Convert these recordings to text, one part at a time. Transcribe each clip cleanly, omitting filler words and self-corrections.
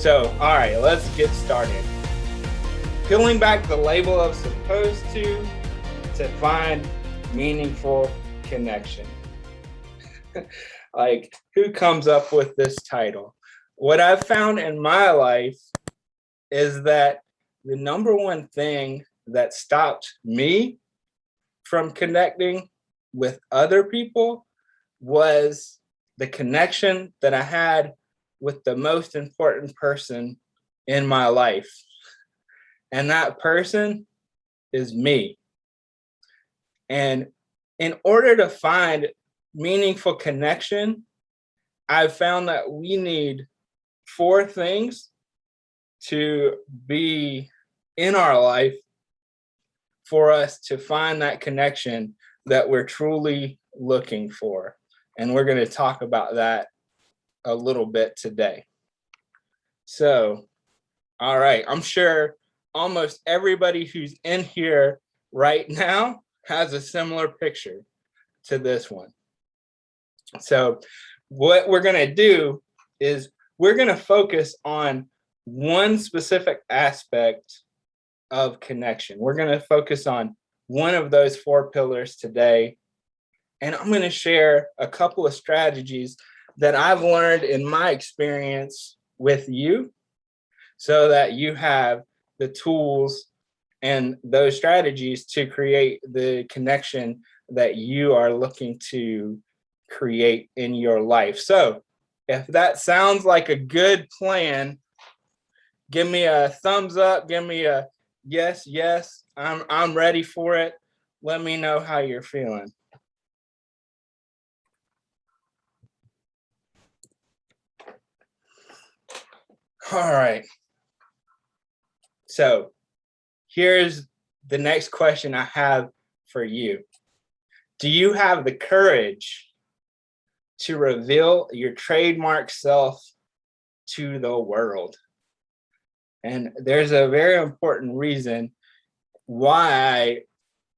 So, all right, let's get started. Peeling back the label of supposed to find meaningful connection. Like, who comes up with this title? What I've found in my life is that the number one thing that stopped me from connecting with other people was the connection that I had with the most important person in my life. And that person is me. And in order to find meaningful connection, I've found that we need 4 things to be in our life for us to find that connection that we're truly looking for. And we're going to talk about that a little bit today. So, all right, I'm sure almost everybody who's in here right now has a similar picture to this one. So what we're going to do is we're going to focus on one specific aspect of connection. We're going to focus on one of those 4 pillars today. And I'm going to share a couple of strategies that I've learned in my experience with you so that you have the tools and those strategies to create the connection that you are looking to create in your life. So if that sounds like a good plan, give me a thumbs up, give me a yes, I'm ready for it. Let me know how you're feeling. All right. So here's the next question I have for you. Do you have the courage to reveal your trademark self to the world? And there's a very important reason why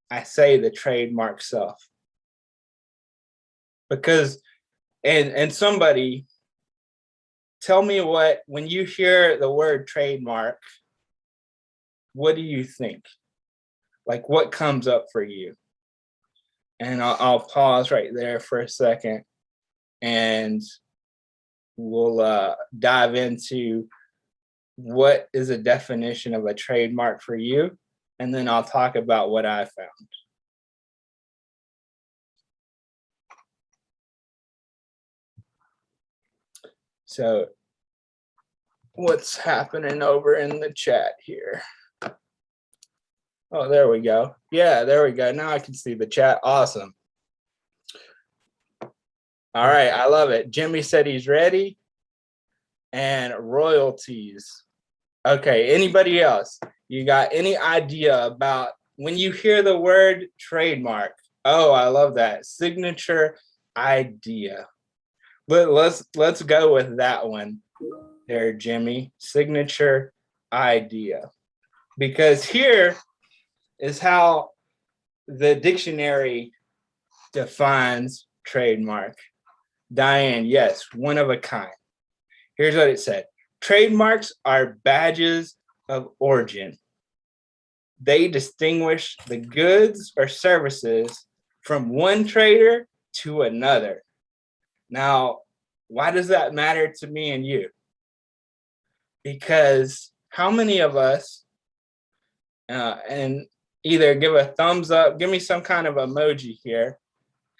I say the trademark self. Because, and somebody tell me what, when you hear the word trademark, what do you think? Like, what comes up for you? And I'll pause right there for a second and we'll dive into what is a definition of a trademark for you. And then I'll talk about what I found. So what's happening over in the chat here? Oh, there we go. Yeah, there we go. Now I can see the chat. Awesome. All right, I love it. Jimmy said he's ready. And royalties. Okay, anybody else? You got any idea about when you hear the word trademark? Oh, I love that. Signature idea. Let's go with that one there, Jimmy. Signature idea. Because here is how the dictionary defines trademark. Diane, yes, one of a kind. Here's what it said. Trademarks are badges of origin. They distinguish the goods or services from one trader to another. Now, why does that matter to me and you? Because how many of us, and either give a thumbs up, give me some kind of emoji here.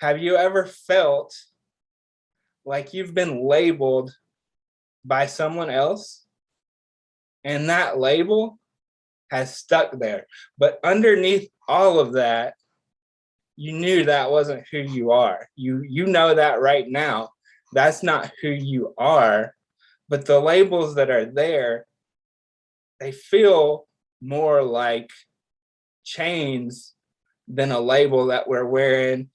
Have you ever felt like you've been labeled by someone else and that label has stuck there? But underneath all of that, you knew that wasn't who you are. You know that right now. That's not who you are. But the labels that are there, they feel more like chains than a label that we're wearing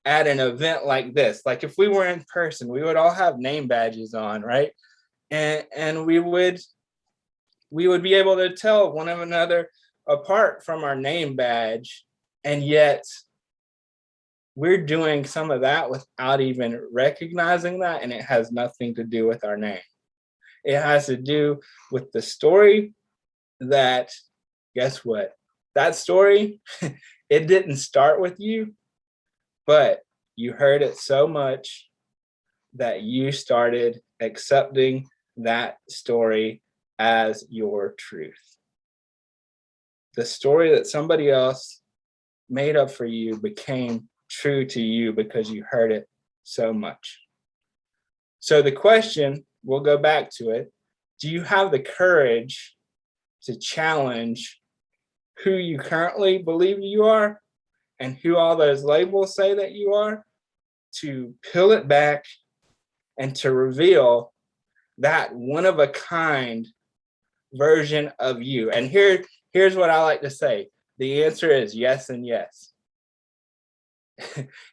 at an event like this. Like if we were in person, we would all have name badges on, right? And we would be able to tell one another apart from our name badge. And yet we're doing some of that without even recognizing that, and it has nothing to do with our name. It has to do with the story that, guess what? That story, it didn't start with you, but you heard it so much that you started accepting that story as your truth. The story that somebody else made up for you became true to you because you heard it so much. So the question, we'll go back to it. Do you have the courage to challenge who you currently believe you are and who all those labels say that you are, to peel it back and to reveal that one of a kind version of you? And here's what I like to say. The answer is yes and yes.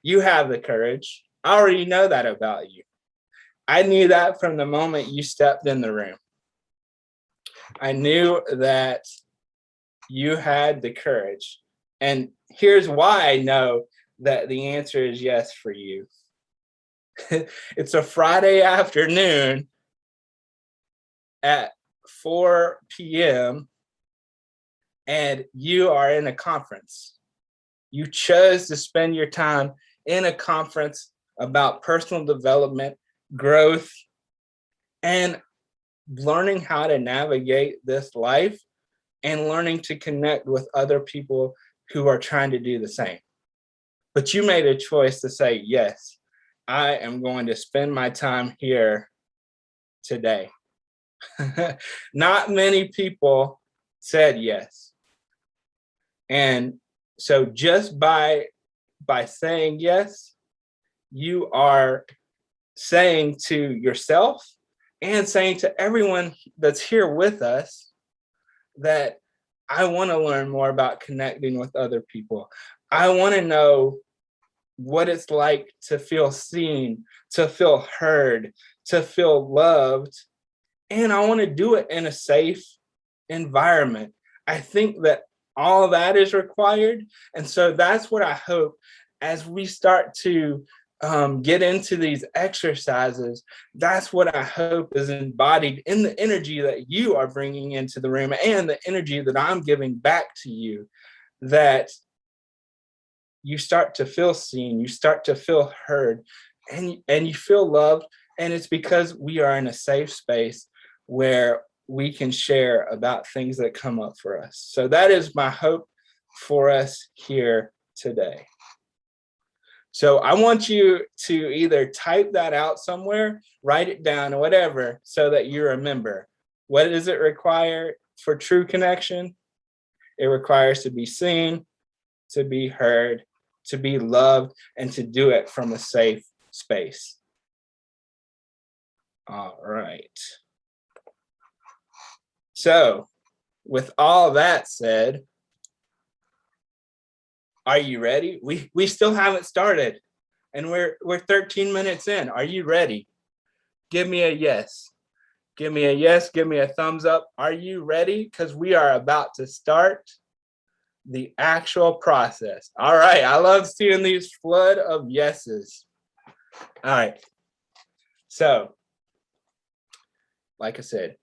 You have the courage. I already know that about you. I knew that from the moment you stepped in the room. I knew that you had the courage. And here's why I know that the answer is yes for you. It's a Friday afternoon at 4 p.m. and you are in a conference. You chose to spend your time in a conference about personal development, growth, and learning how to navigate this life and learning to connect with other people who are trying to do the same. But you made a choice to say, yes, I am going to spend my time here today. Not many people said yes. And so just by saying yes, you are saying to yourself and saying to everyone that's here with us that I want to learn more about connecting with other people. I want to know what it's like to feel seen, to feel heard, to feel loved. And I want to do it in a safe environment. I think that all that is required. And so that's what I hope as we start to get into these exercises, that's what I hope is embodied in the energy that you are bringing into the room and the energy that I'm giving back to you, that you start to feel seen, you start to feel heard, and you feel loved. And it's because we are in a safe space where we can share about things that come up for us. So that is my hope for us here today. So I want you to either type that out somewhere, write it down, or whatever, so that you remember. What does it require for true connection? It requires to be seen, to be heard, to be loved, and to do it from a safe space. All right. So with all that said, are you ready? We still haven't started and we're 13 minutes in. Are you ready? Give me a yes. Give me a yes. Give me a thumbs up. Are you ready? Because we are about to start the actual process. All right. I love seeing these flood of yeses. All right. So, like I said,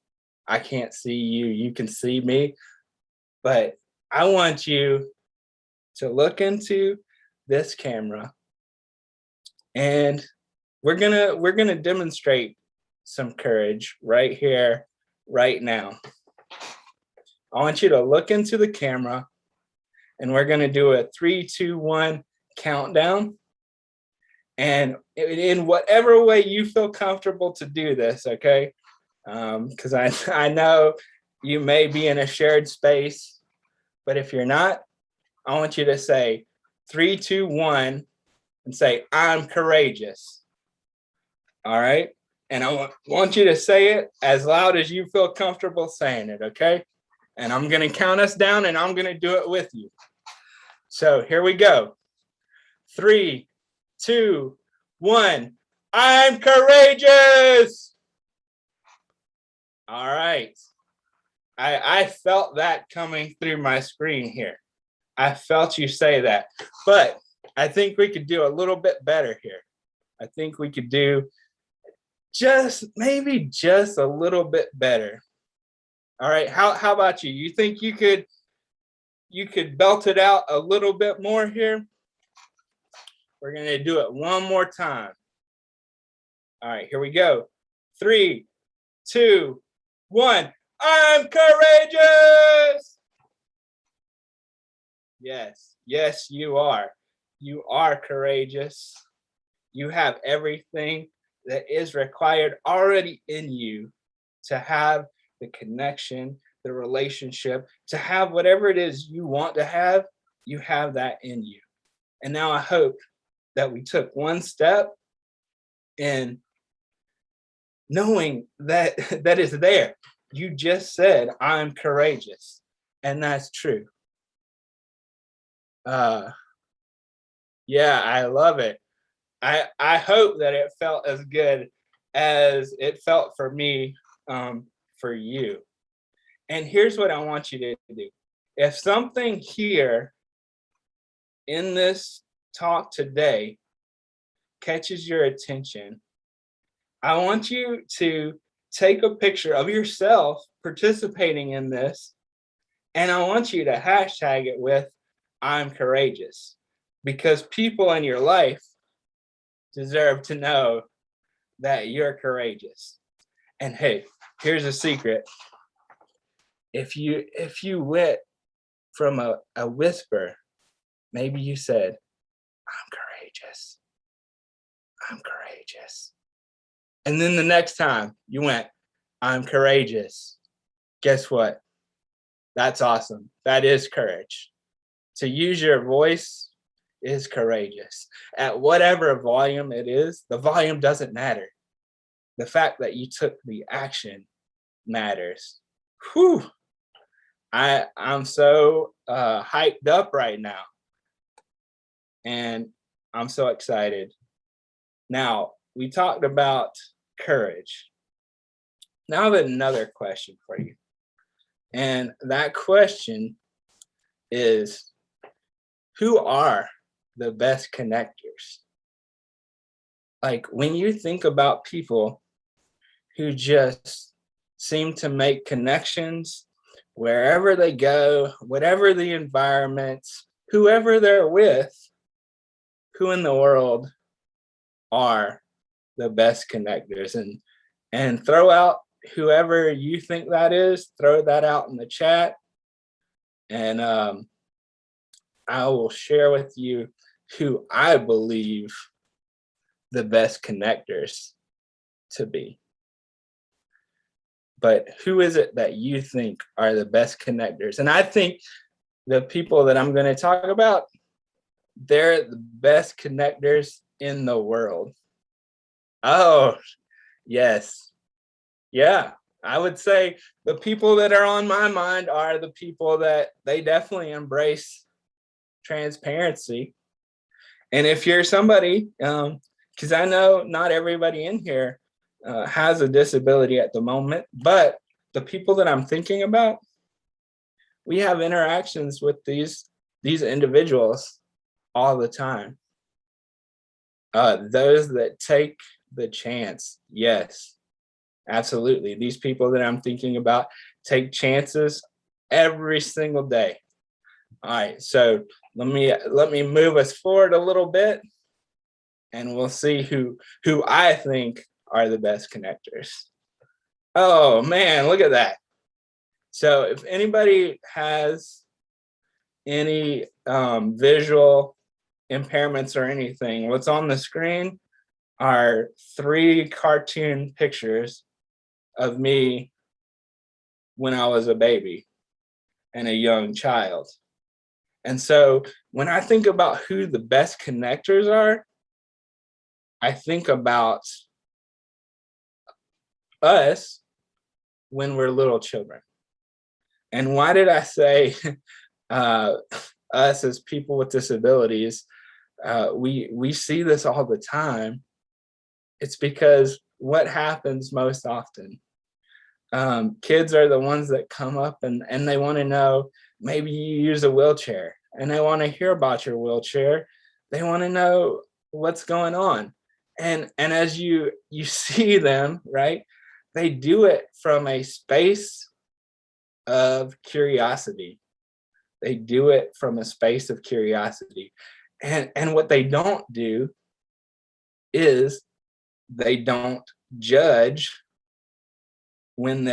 I can't see you. You can see me. But I want you to look into this camera, and we're gonna demonstrate some courage right here, right now. I want you to look into the camera, and we're gonna do a 3, 2, 1 countdown. And in whatever way you feel comfortable to do this, okay? Because I know you may be in a shared space, but if you're not, I want you to say 3, 2, 1 and say, I'm courageous. All right. And I want you to say it as loud as you feel comfortable saying it. Okay. And I'm going to count us down and I'm going to do it with you. So here we go. 3, 2, 1. I'm courageous. All right. I felt that coming through my screen here. I felt you say that, but I think we could do a little bit better here. I think we could do maybe just a little bit better. All right. How about you? You think you could belt it out a little bit more here? We're going to do it one more time. All right, here we go. 3, 2, 1. I'm courageous. Yes, yes, you are. You are courageous. You have everything that is required already in you to have the connection, the relationship, to have whatever it is you want to have. You have that in you. And now I hope that we took one step in knowing that that is there. You just said, I'm courageous. And that's true. Uh, yeah, I love it. I hope that it felt as good as it felt for me, for you. And here's what I want you to do. If something here in this talk today catches your attention, I want you to take a picture of yourself participating in this, and I want you to hashtag it with I'm courageous, because people in your life deserve to know that you're courageous. And hey, here's a secret. If you went from a whisper, maybe you said, I'm courageous. I'm courageous. And then the next time you went, I'm courageous. Guess what? That's awesome. That is courage. To use your voice is courageous. At whatever volume it is, the volume doesn't matter. The fact that you took the action matters. Whew. I'm so hyped up right now. And I'm so excited. Now, we talked about courage. Now I have another question for you. And that question is, who are the best connectors? Like when you think about people who just seem to make connections wherever they go, whatever the environment, whoever they're with, who in the world are the best connectors? And throw out whoever you think that is, throw that out in the chat. And I will share with you who I believe the best connectors to be. But who is it that you think are the best connectors? And I think the people that I'm going to talk about, they're the best connectors in the world. Oh, yes. Yeah, I would say the people that are on my mind are the people that they definitely embrace transparency. And if you're somebody, because I know not everybody in here has a disability at the moment, but the people that I'm thinking about, we have interactions with these individuals all the time. Those that take the chance, yes, absolutely. These people that I'm thinking about take chances every single day. All right, so let me move us forward a little bit, and we'll see who I think are the best connectors. Oh man, look at that. So if anybody has any visual impairments or anything, what's on the screen are 3 cartoon pictures of me when I was a baby and a young child. And so when I think about who the best connectors are, I think about us when we're little children. And why did I say us as people with disabilities? We see this all the time. It's because what happens most often? Kids are the ones that come up and they want to know, maybe you use a wheelchair and they want to hear about your wheelchair. They want to know what's going on. And as you see them, right, they do it from a space of curiosity. They do it from a space of curiosity. And what they don't do is they don't judge when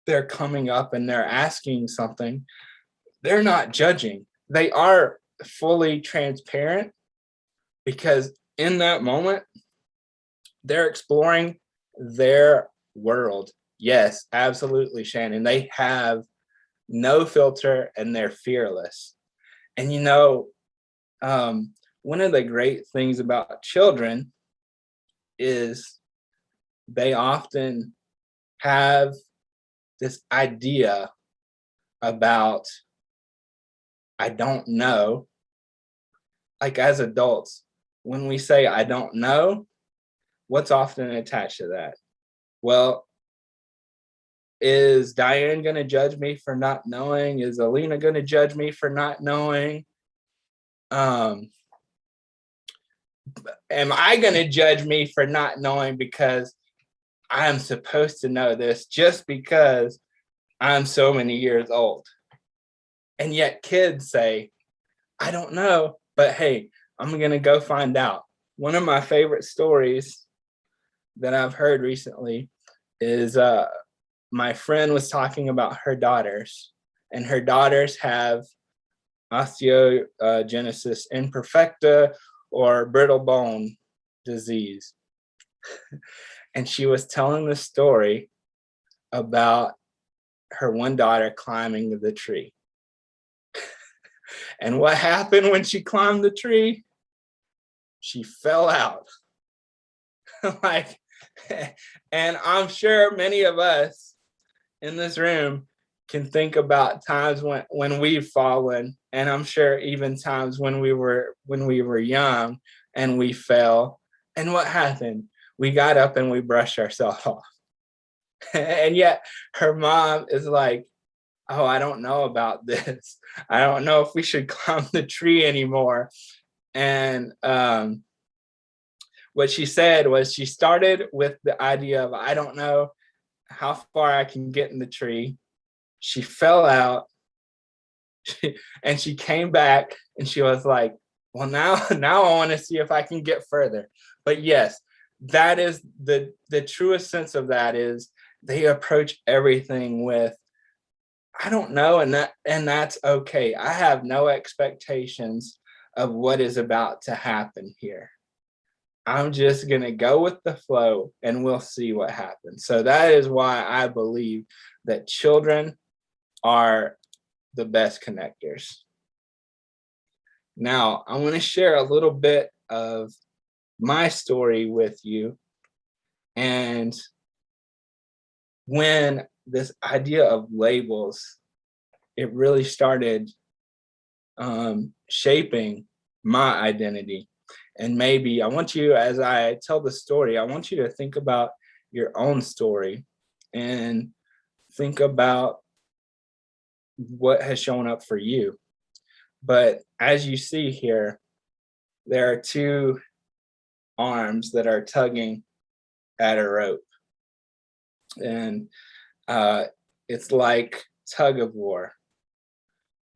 they're coming up and they're asking something. They're not judging. They are fully transparent because in that moment they're exploring their world. Yes, absolutely, Shannon. They have no filter and they're fearless. And one of the great things about children is they often have this idea about, I don't know. Like as adults, when we say, I don't know, what's often attached to that? Well, is Diane going to judge me for not knowing? Is Alina going to judge me for not knowing? Um, am I going to judge me for not knowing because I'm supposed to know this just because I'm so many years old? And yet kids say, I don't know, but hey, I'm going to go find out. One of my favorite stories that I've heard recently is my friend was talking about her daughters, and her daughters have osteogenesis imperfecta or brittle bone disease. And she was telling the story about her one daughter climbing the tree. And what happened when she climbed the tree? She fell out. Like, and I'm sure many of us in this room can think about times when we've fallen, and I'm sure even times when we were young and we fell. And what happened? We got up and we brushed ourselves off. And yet her mom is like, oh, I don't know about this. I don't know if we should climb the tree anymore. And what she said was she started with the idea of, I don't know how far I can get in the tree. She fell out and she came back and she was like, well, now I want to see if I can get further. But yes, that is the truest sense of that is they approach everything with, I don't know, and that's okay. I have no expectations of what is about to happen here. I'm just going to go with the flow and we'll see what happens. So that is why I believe that children are the best connectors. Now, I want to share a little bit of my story with you. And when this idea of labels, it really started shaping my identity. And maybe I want you, as I tell the story, I want you to think about your own story and think about what has shown up for you. But as you see here, there are two arms that are tugging at a rope. And it's like tug of war,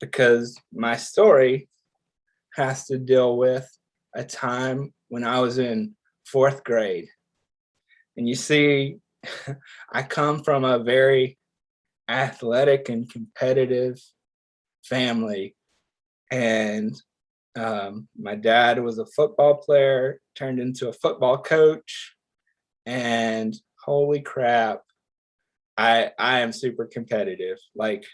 because my story has to deal with a time when I was in fourth grade. And you see, I come from a very athletic and competitive family. And my dad was a football player, turned into a football coach. And holy crap, I am super competitive. Like,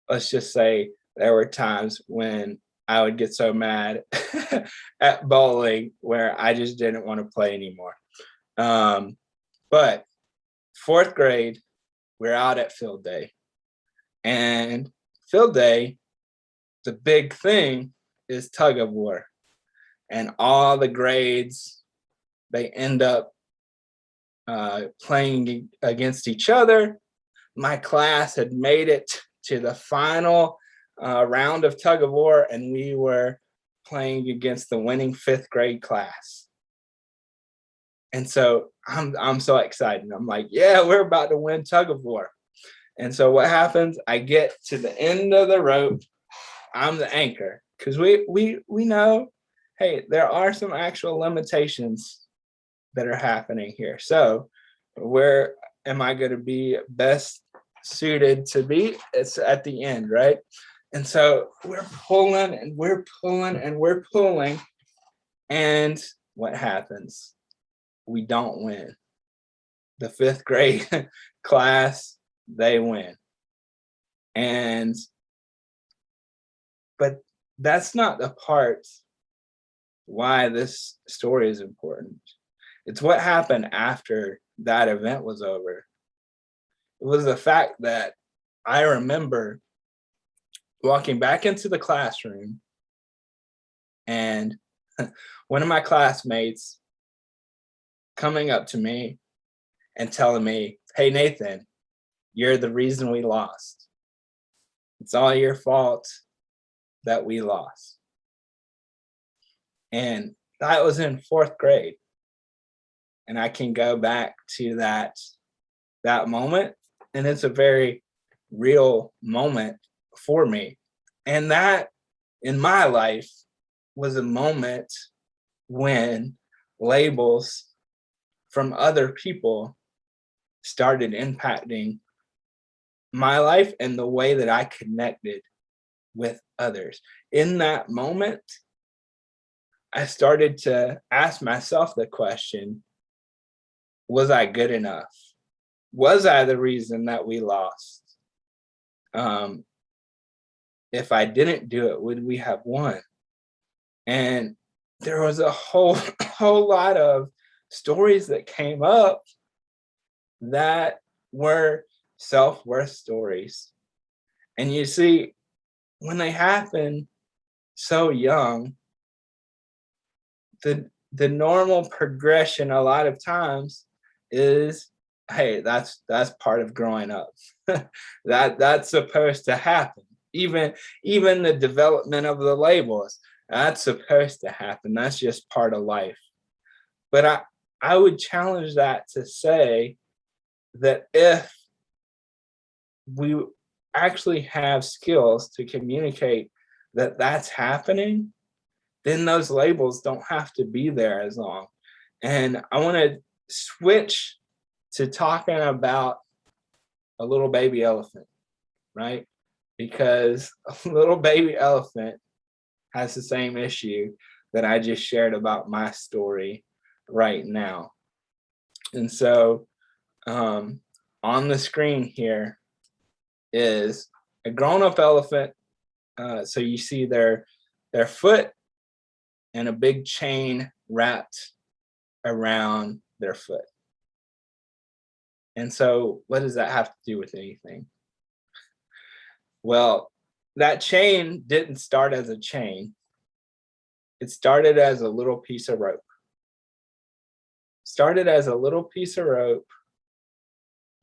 let's just say there were times when I would get so mad at bowling where I just didn't want to play anymore. But fourth grade, we're out at field day. And field day, the big thing is tug of war. And all the grades, they end up playing against each other. My class had made it to the final round of tug of war, and we were playing against the winning fifth grade class. And so I'm so excited. I'm like, yeah, we're about to win tug of war. And so what happens? I get to the end of the rope. I'm the anchor because we know, hey, there are some actual limitations that are happening here. So where am I going to be best suited to be? It's at the end, right? And so we're pulling and we're pulling and we're pulling. And what happens? We don't win. The fifth grade class, they win. And but that's not the part why this story is important. It's what happened after that event was over. It was the fact that I remember walking back into the classroom and one of my classmates coming up to me and telling me, "Hey, Nathan, you're the reason we lost. It's all your fault that we lost." And that was in fourth grade. And I can go back to that moment, and it's a very real moment for me. And that in my life was a moment when labels from other people started impacting my life and the way that I connected with others. In that moment, I started to ask myself the question, was I good enough? Was I the reason that we lost? Um, if I didn't do it, would we have won? And there was a whole whole lot of stories that came up that were self-worth stories. And you see, when they happen so young, the normal progression a lot of times is, hey, that's part of growing up. That's supposed to happen. Even the development of the labels, that's supposed to happen. That's just part of life. But I would challenge that to say that if we actually have skills to communicate that that's happening, then those labels don't have to be there as long. And I want to switch to talking about a little baby elephant, right? Because a little baby elephant has the same issue that I just shared about my story right now. And so on the screen here is a grown-up elephant. So you see their foot and a big chain wrapped around their foot. And so what does that have to do with anything? Well, that chain didn't start as a chain. It started as a little piece of rope. Started as a little piece of rope.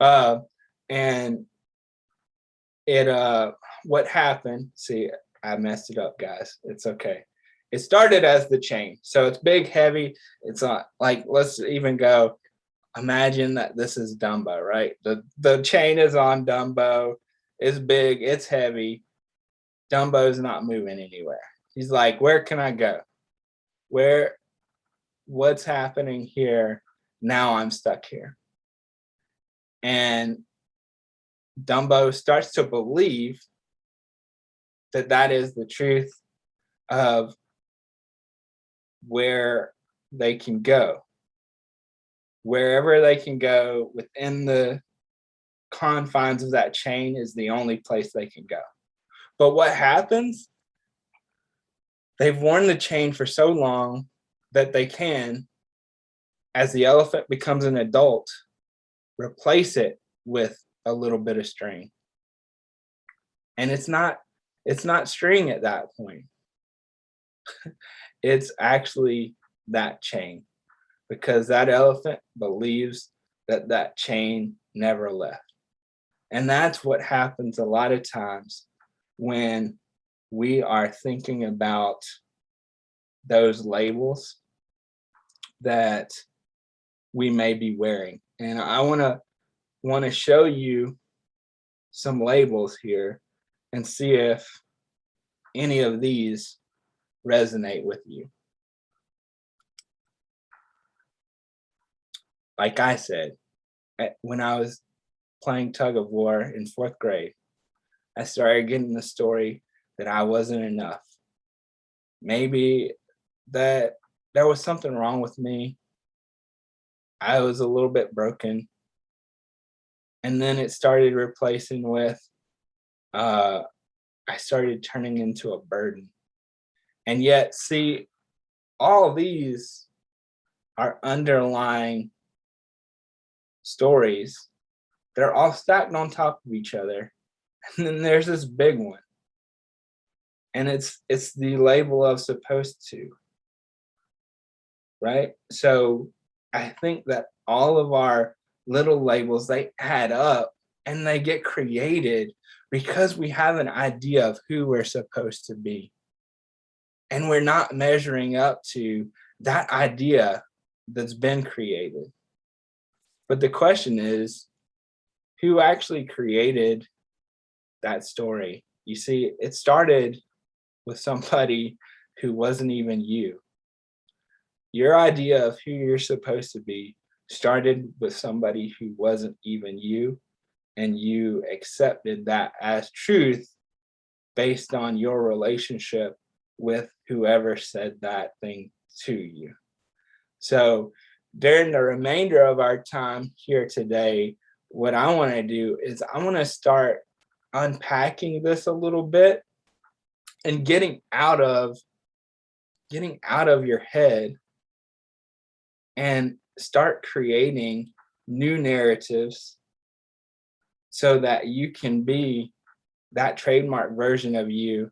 And it what happened, see, I messed it up, guys. It's okay. It started as the chain. So it's big, heavy. It's not like, let's even go, imagine that this is Dumbo, right? The chain is on Dumbo. It's big, it's heavy. Dumbo's not moving anywhere. He's like, where can I go? What's happening here? Now I'm stuck here. And Dumbo starts to believe that that is the truth of where they can go. Wherever they can go within the confines of that chain is the only place they can go. But what happens? They've worn the chain for so long that they can, as the elephant becomes an adult, replace it with a little bit of string. And it's not string at that point. It's actually that chain, because that elephant believes that that chain never left. And that's what happens a lot of times when we are thinking about those labels that we may be wearing. And I want to show you some labels here and see if any of these resonate with you. Like I said, when I was playing tug of war in 4th grade, I started getting the story that I wasn't enough. Maybe that there was something wrong with me. I was a little bit broken. And then it started replacing with, I started turning into a burden. And yet, see, all these are underlying stories. They're all stacked on top of each other. And then there's this big one. And it's the label of supposed to, right? So I think that all of our little labels, they add up and they get created because we have an idea of who we're supposed to be. And we're not measuring up to that idea that's been created. But the question is, who actually created that story? You see, it started with somebody who wasn't even you. Your idea of who you're supposed to be started with somebody who wasn't even you, and you accepted that as truth based on your relationship with whoever said that thing to you. So during the remainder of our time here today, what I want to do is I want to start unpacking this a little bit and getting out of your head and start creating new narratives so that you can be that trademark version of you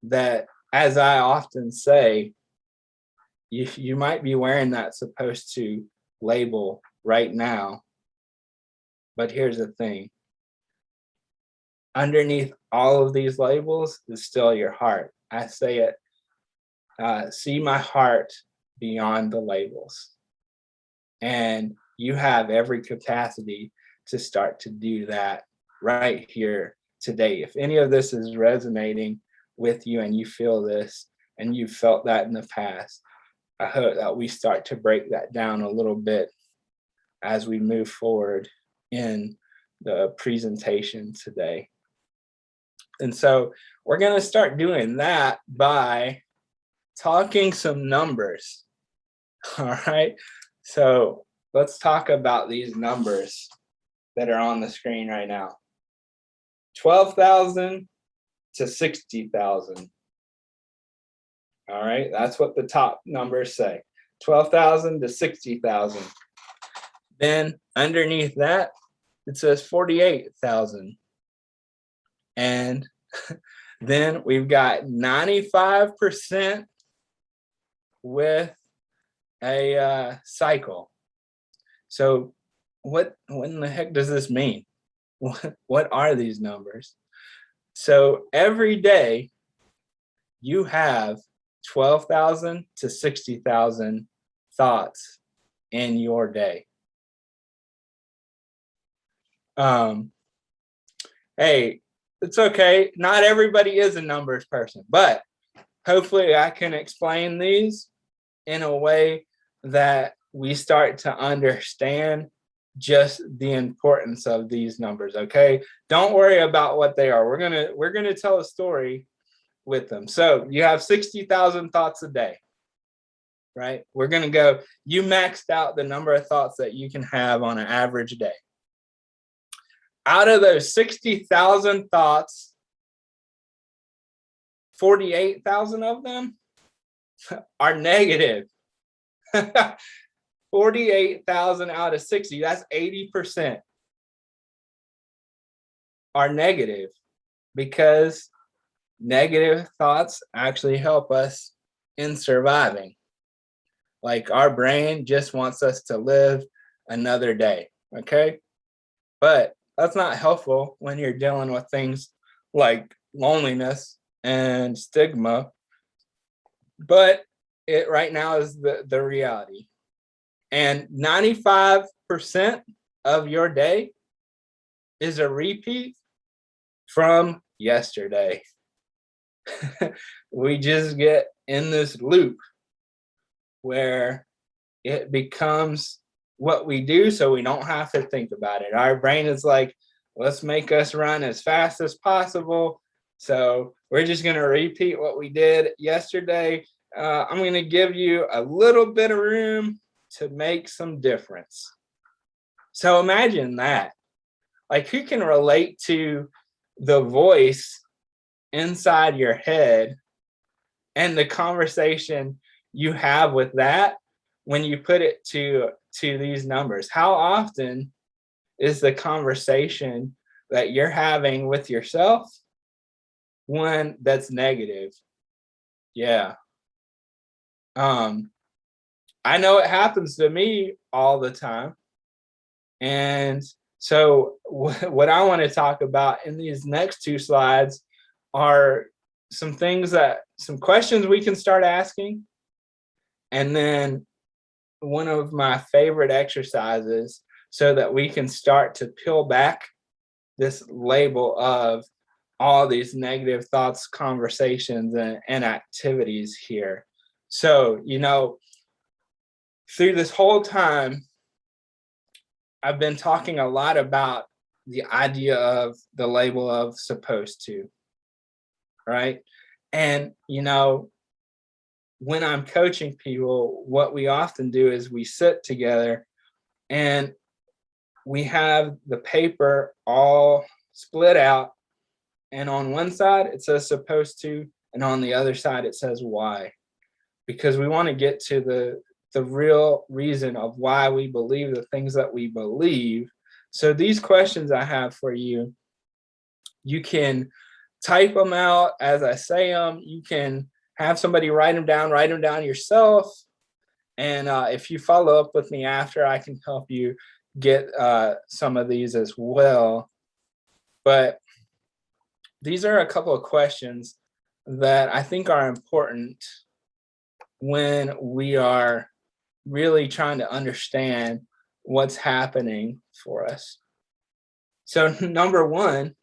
that, as I often say, you might be wearing that supposed to label right now. But here's the thing. Underneath all of these labels is still your heart. I say it, see my heart beyond the labels. And you have every capacity to start to do that right here today. If any of this is resonating with you and you feel this and you felt that in the past, I hope that we start to break that down a little bit as we move forward in the presentation today. And so we're going to start doing that by talking some numbers. All right. So let's talk about these numbers that are on the screen right now. 12,000 to 60,000. All right. That's what the top numbers say. 12,000 to 60,000. Then underneath that, it says 48,000. And then we've got 95% with a cycle. So what in the heck does this mean? What are these numbers? So every day you have 12,000 to 60,000 thoughts in your day. Hey, it's okay. Not everybody is a numbers person, but hopefully I can explain these in a way that we start to understand just the importance of these numbers. Okay, don't worry about what they are. We're gonna tell a story with them. So you have 60,000 thoughts a day, right? We're gonna go. You maxed out the number of thoughts that you can have on an average day. Out of those 60,000 thoughts, 48,000 of them are negative. 48,000 out of 60, that's 80%, are negative, because negative thoughts actually help us in surviving. Like our brain just wants us to live another day, okay? But that's not helpful when you're dealing with things like loneliness and stigma. But it right now is the reality. And 95% of your day is a repeat from yesterday. We just get in this loop where it becomes what we do so we don't have to think about it. Our brain is like, let's make us run as fast as possible. So we're just going to repeat what we did yesterday. I'm going to give you a little bit of room to make some difference. So imagine that. Like, who can relate to the voice inside your head and the conversation you have with that when you put it to these numbers? How often is the conversation that you're having with yourself one that's negative? Yeah. I know it happens to me all the time. And so what I want to talk about in these next two slides are some questions we can start asking. And then one of my favorite exercises so that we can start to peel back this label of all these negative thoughts, conversations, and activities here. So, through this whole time, I've been talking a lot about the idea of the label of supposed to, right? And, when I'm coaching people, what we often do is we sit together and we have the paper all split out. And on one side, it says supposed to, and on the other side, it says why. Because we want to get to the real reason of why we believe the things that we believe. So these questions I have for you, you can type them out as I say them. You can have somebody write them down yourself. And if you follow up with me after, I can help you get some of these as well. But these are a couple of questions that I think are important when we are really trying to understand what's happening for us. So number one,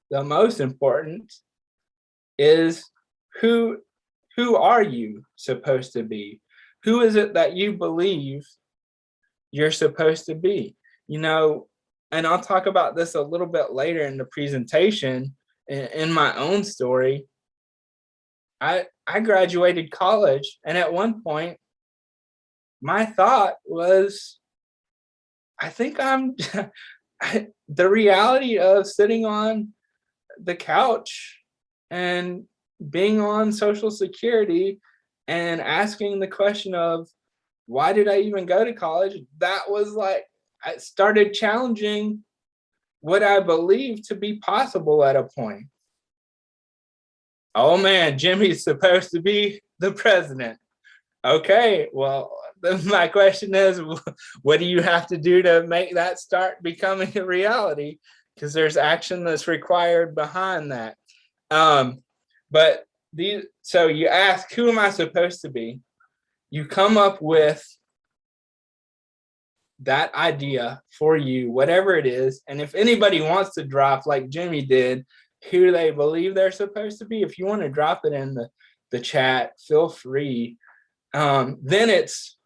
the most important, is who are you supposed to be? Who is it that you believe you're supposed to be? And I'll talk about this a little bit later in the presentation. In my own story, I graduated college, and at one point, my thought was, I think I'm the reality of sitting on the couch and being on Social Security and asking the question of, why did I even go to college? That was like, I started challenging what I believed to be possible at a point. Oh man, Jimmy's supposed to be the president. Okay, well, my question is, what do you have to do to make that start becoming a reality? Because there's action that's required behind that. So you ask, who am I supposed to be? You come up with that idea for you, whatever it is. And if anybody wants to drop, like Jimmy did, who they believe they're supposed to be, if you want to drop it in the chat, feel free. Then it's,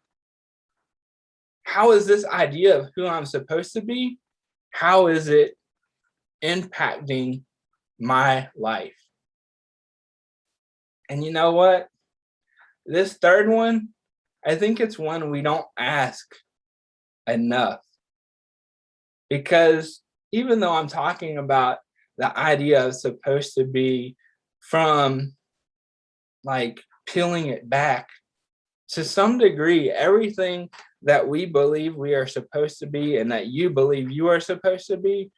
how is this idea of who I'm supposed to be, how is it impacting my life? And you know what? This third one, I think it's one we don't ask enough. Because even though I'm talking about the idea of supposed to be, from like peeling it back, to some degree, everything that we believe we are supposed to be and that you believe you are supposed to be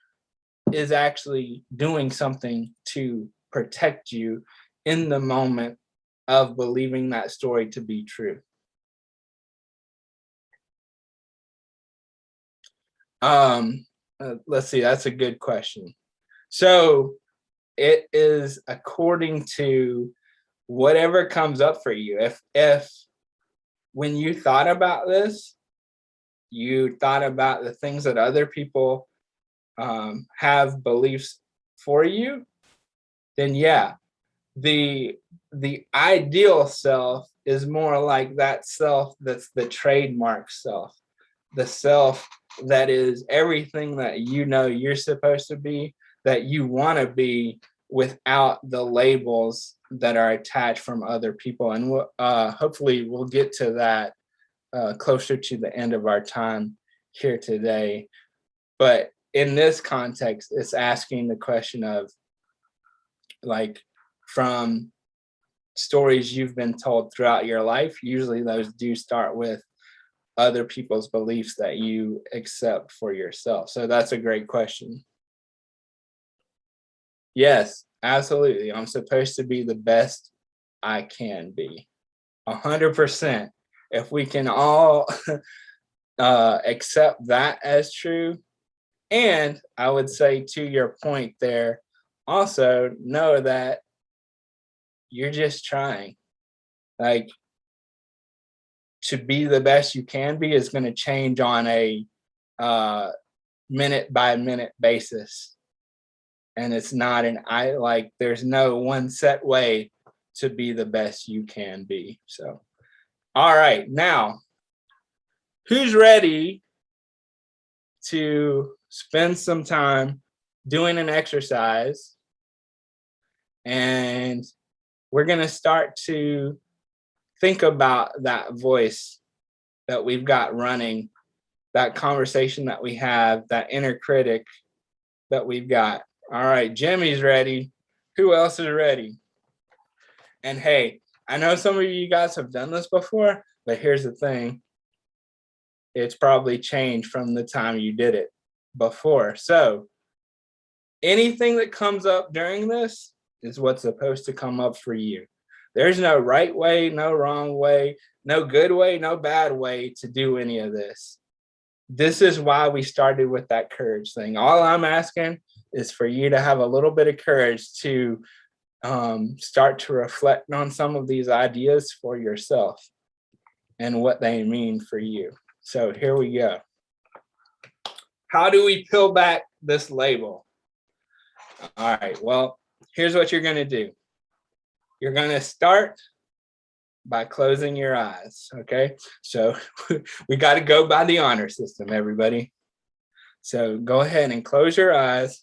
is actually doing something to protect you in the moment of believing that story to be true. Let's see, that's a good question. So it is according to whatever comes up for you. If when you thought about this, you thought about the things that other people have beliefs for you, then yeah, the the ideal self is more like that self that's the trademark self, the self that is everything that you know you're supposed to be, that you want to be, without the labels that are attached from other people. And hopefully we'll get to that closer to the end of our time here today. But in this context, it's asking the question of, like, from stories you've been told throughout your life, usually those do start with other people's beliefs that you accept for yourself. So that's a great question. Yes, absolutely. I'm supposed to be the best I can be. 100%. If we can all accept that as true, and I would say to your point there, also know that you're just trying. Like, to be the best you can be is going to change on a uh, minute by minute basis, and it's not an I like. There's no one set way to be the best you can be. So, all right, now who's ready to spend some time doing an exercise, and we're going to start to think about that voice that we've got running, that conversation that we have, that inner critic that we've got. All right, Jimmy's ready. Who else is ready? And hey, I know some of you guys have done this before, but here's the thing. It's probably changed from the time you did it before. So anything that comes up during this is what's supposed to come up for you. There's no right way, no wrong way, no good way, no bad way to do any of this. This is why we started with that courage thing. All I'm asking is for you to have a little bit of courage to start to reflect on some of these ideas for yourself and what they mean for you. So here we go. How do we peel back this label? All right, well, here's what you're going to do. You're going to start by closing your eyes, okay? So we got to go by the honor system, everybody. So go ahead and close your eyes.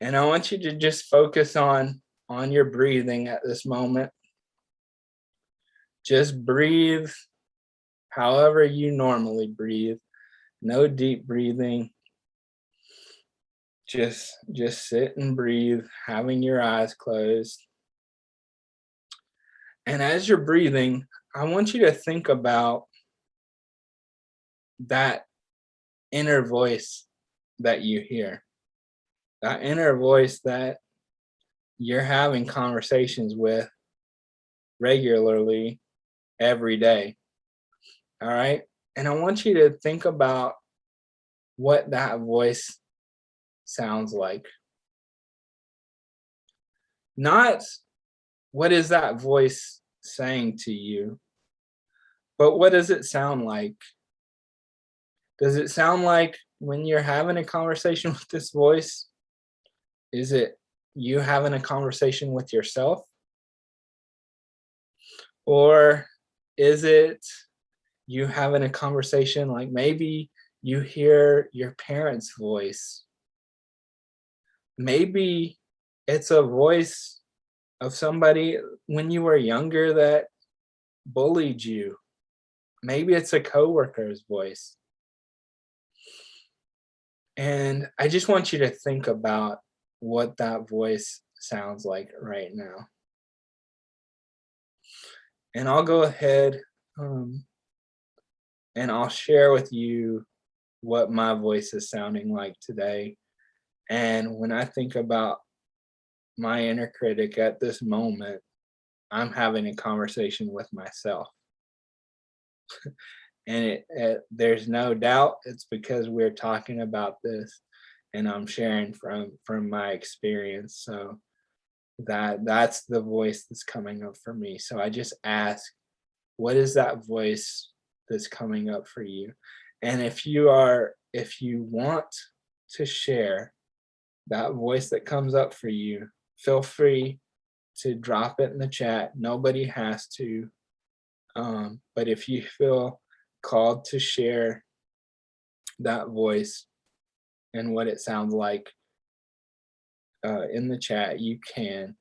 And I want you to just focus on your breathing at this moment. Just breathe however you normally breathe. No deep breathing. Just sit and breathe, having your eyes closed. And as you're breathing, I want you to think about that inner voice that you hear. That inner voice that you're having conversations with regularly every day. All right. And I want you to think about what that voice sounds like. Not what is that voice saying to you, but what does it sound like? Does it sound like when you're having a conversation with this voice? Is it you having a conversation with yourself? Or is it you having a conversation, like maybe you hear your parents' voice? Maybe it's a voice of somebody when you were younger that bullied you. Maybe it's a coworker's voice. And I just want you to think about what that voice sounds like right now. And I'll go ahead and I'll share with you what my voice is sounding like today. And when I think about my inner critic at this moment, I'm having a conversation with myself. And there's no doubt it's because we're talking about this and I'm sharing from my experience. So that's the voice that's coming up for me. So I just ask, what is that voice that's coming up for you. And if you want to share that voice that comes up for you, feel free to drop it in the chat. Nobody has to. But if you feel called to share that voice and what it sounds like in the chat, you can.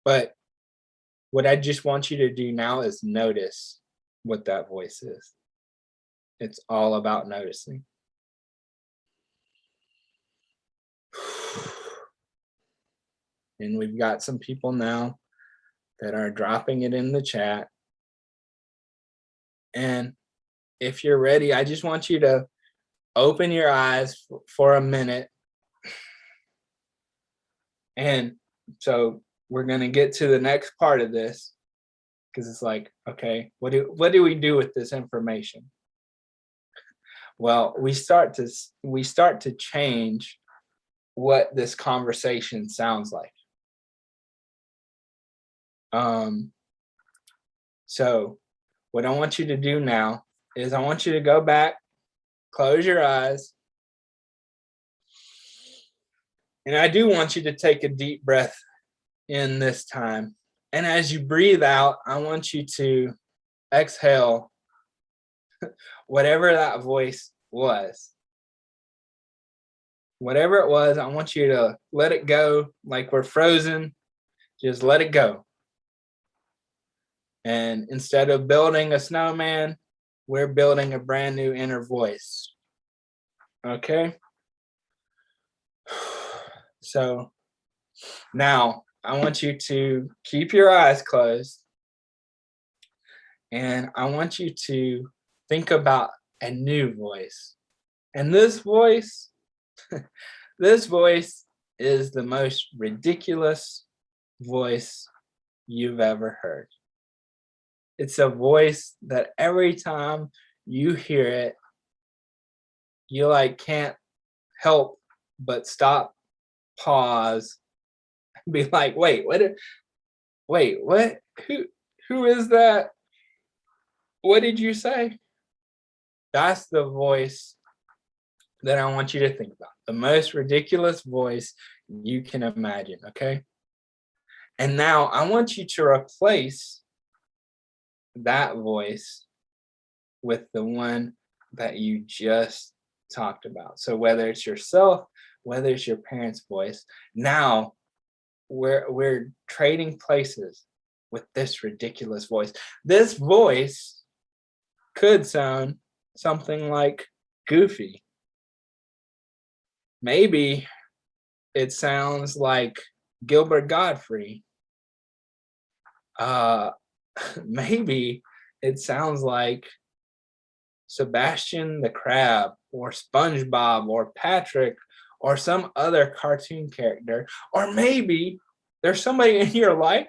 But what I just want you to do now is notice what that voice is. It's all about noticing. And we've got some people now that are dropping it in the chat. And if you're ready, I just want you to open your eyes for a minute. And so we're going to get to the next part of this, because it's like, okay, what do we do with this information? Well, we start to change what this conversation sounds like. So what I want you to do now is I want you to go back, close your eyes, and I do want you to take a deep breath in this time. And as you breathe out, I want you to exhale whatever that voice was. Whatever it was, I want you to let it go like we're frozen. Just let it go. And instead of building a snowman, we're building a brand new inner voice. Okay? So now I want you to keep your eyes closed. And I want you to think about a new voice. And this voice, this voice is the most ridiculous voice you've ever heard. It's a voice that every time you hear it, you like can't help but stop, pause, and be like, wait, what? Who is that? What did you say? That's the voice that I want you to think about. The most ridiculous voice you can imagine, okay? And now I want you to replace that voice with the one that you just talked about. So whether it's yourself, whether it's your parents' voice, now we're trading places with this ridiculous voice. This voice could sound something like Goofy. Maybe it sounds like Gilbert Godfrey. Maybe it sounds like Sebastian the Crab or SpongeBob or Patrick or some other cartoon character. Or maybe there's somebody in your life,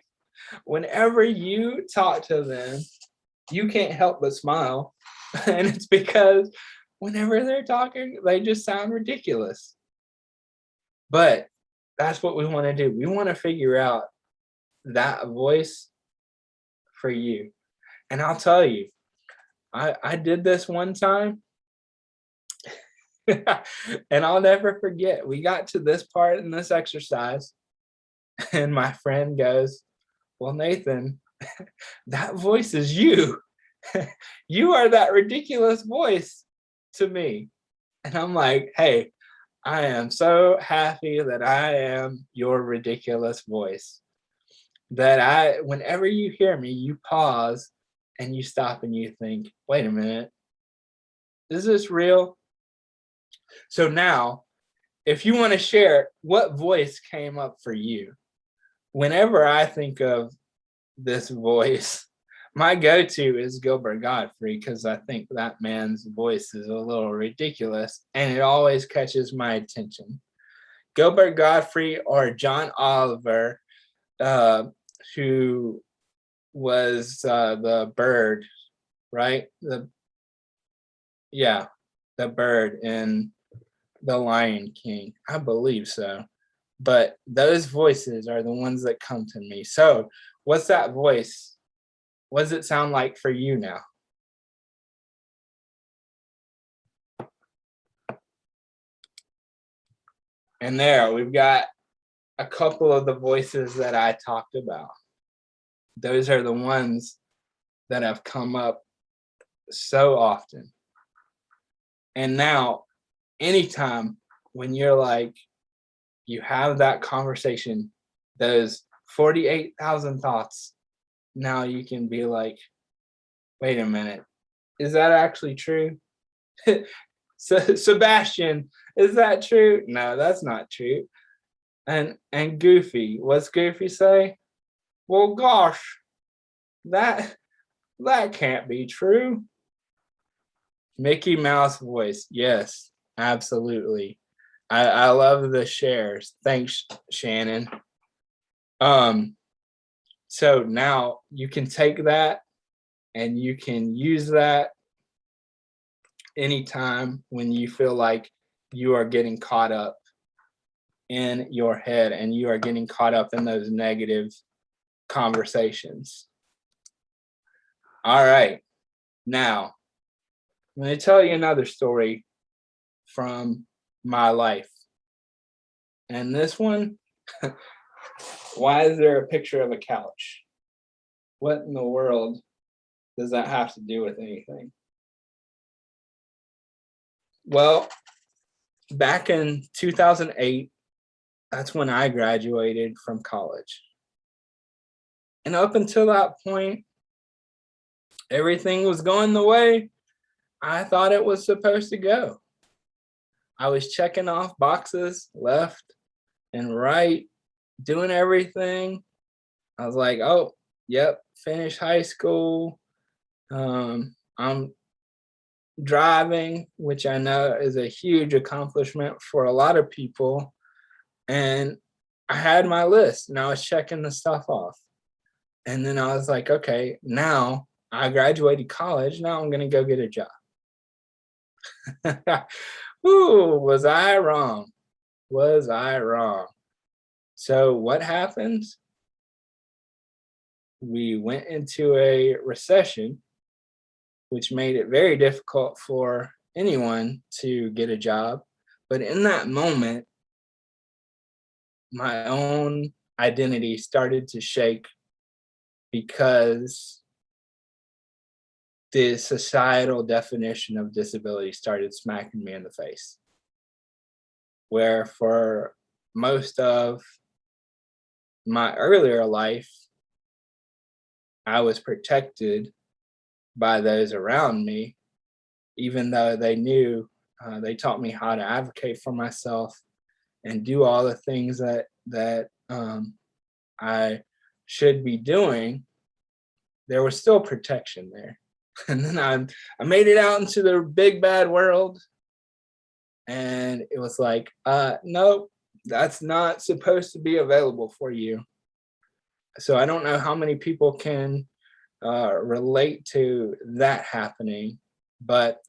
whenever you talk to them, you can't help but smile. And it's because whenever they're talking, they just sound ridiculous. But that's what we want to do. We want to figure out that voice for you. And I'll tell you, I did this one time. And I'll never forget. We got to this part in this exercise, and my friend goes, well, Nathan, that voice is you. You are that ridiculous voice to me. And I'm like, hey, I am so happy that I am your ridiculous voice. That whenever you hear me, you pause and you stop and you think, wait a minute, is this real? So now, if you want to share what voice came up for you, whenever I think of this voice, my go-to is Gilbert Godfrey, because I think that man's voice is a little ridiculous and it always catches my attention. Gilbert Godfrey or John Oliver, who was the bird, right? The bird in The Lion King. I believe so. But those voices are the ones that come to me. So what's that voice? What does it sound like for you now? And there we've got a couple of the voices that I talked about. Those are the ones that have come up so often. And now, anytime when you're like, you have that conversation, those 48,000 thoughts, now you can be like, wait a minute, is that actually true? So, Sebastian, is that true? No, that's not true. And Goofy, what's Goofy say? Well, gosh, that that can't be true. Mickey Mouse voice, yes, absolutely. I love the shares. Thanks, Shannon. Um, so now you can take that and you can use that anytime when you feel like you are getting caught up in your head and you are getting caught up in those negative conversations. All right. Now, I'm going to tell you another story from my life. And this one, why is there a picture of a couch? What in the world does that have to do with anything? Well, back in 2008, that's when I graduated from college. And up until that point, everything was going the way I thought it was supposed to go. I was checking off boxes left and right, doing everything. I was like, oh, yep, finished high school. I'm driving, which I know is a huge accomplishment for a lot of people. And I had my list and I was checking the stuff off. And then I was like, okay, now I graduated college. Now I'm going to go get a job. Ooh, was I wrong? Was I wrong? So what happens? We went into a recession, which made it very difficult for anyone to get a job. But in that moment, my own identity started to shake because the societal definition of disability started smacking me in the face. Where for most of my earlier life, I was protected by those around me, even though they knew, they taught me how to advocate for myself and do all the things that I should be doing. There was still protection there. And then I made it out into the big bad world, and it was like, nope, that's not supposed to be available for you. So I don't know how many people can relate to that happening, but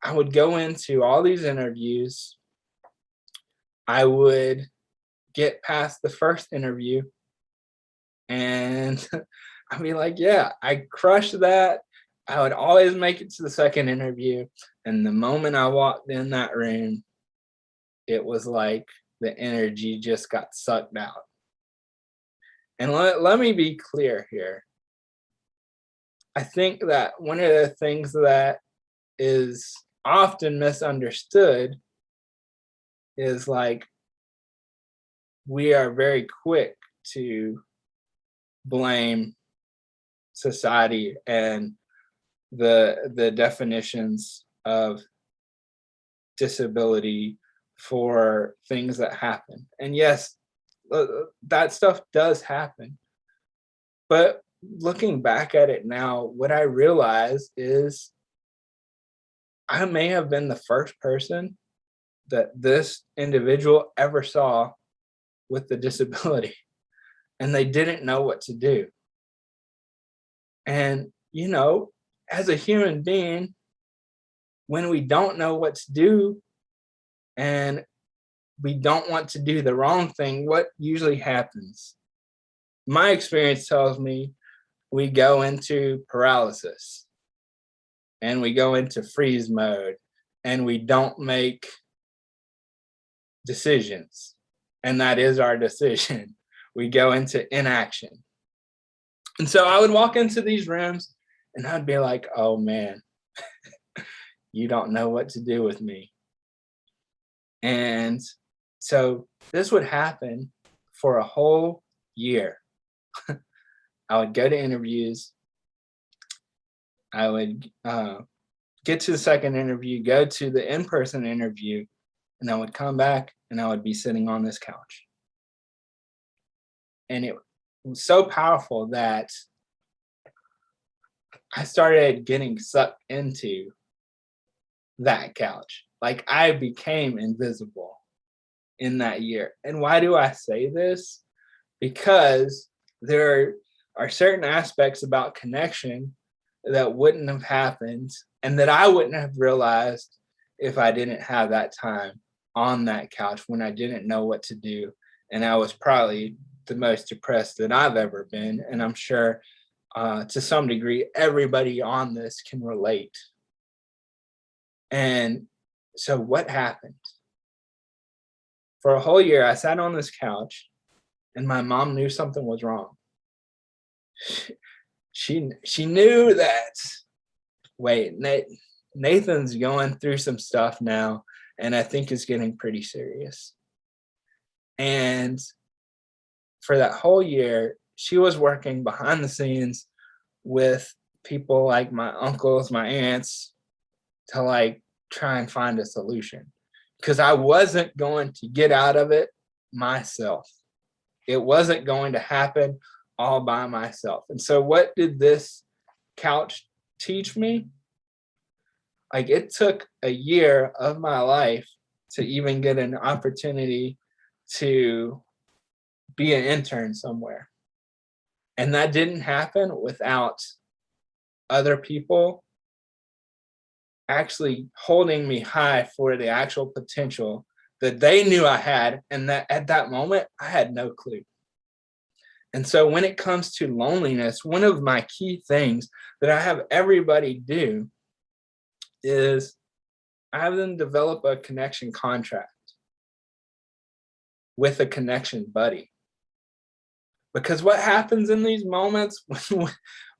I would go into all these interviews. I would get past the first interview and I'd be like, yeah, I crushed that. I would always make it to the second interview. And the moment I walked in that room, it was like the energy just got sucked out. And let me be clear here. I think that one of the things that is often misunderstood is like we are very quick to blame society and the definitions of disability for things that happen. And yes, that stuff does happen. But looking back at it now, what I realize is I may have been the first person that this individual ever saw with the disability, and they didn't know what to do. And, as a human being, when we don't know what to do and we don't want to do the wrong thing, what usually happens? My experience tells me we go into paralysis and we go into freeze mode and we don't make decisions. And that is our decision. We go into inaction. And so I would walk into these rooms and I'd be like, oh man, you don't know what to do with me. And so this would happen for a whole year. I would go to interviews. I would get to the second interview, go to the in-person interview, and I would come back and I would be sitting on this couch. And it was so powerful that I started getting sucked into that couch. Like I became invisible in that year. And why do I say this? Because there are certain aspects about connection that wouldn't have happened and that I wouldn't have realized if I didn't have that time on that couch when I didn't know what to do. And I was probably the most depressed that I've ever been. And I'm sure to some degree, everybody on this can relate. And so what happened? For a whole year, I sat on this couch and my mom knew something was wrong. She knew that, wait, Nathan's going through some stuff now, and I think it's getting pretty serious. And for that whole year, she was working behind the scenes with people like my uncles, my aunts, to like try and find a solution. Because I wasn't going to get out of it myself. It wasn't going to happen all by myself. And so what did this couch teach me? Like it took a year of my life to even get an opportunity to be an intern somewhere. And that didn't happen without other people actually holding me high for the actual potential that they knew I had. And that at that moment, I had no clue. And so when it comes to loneliness, one of my key things that I have everybody do is I have them develop a connection contract with a connection buddy. Because what happens in these moments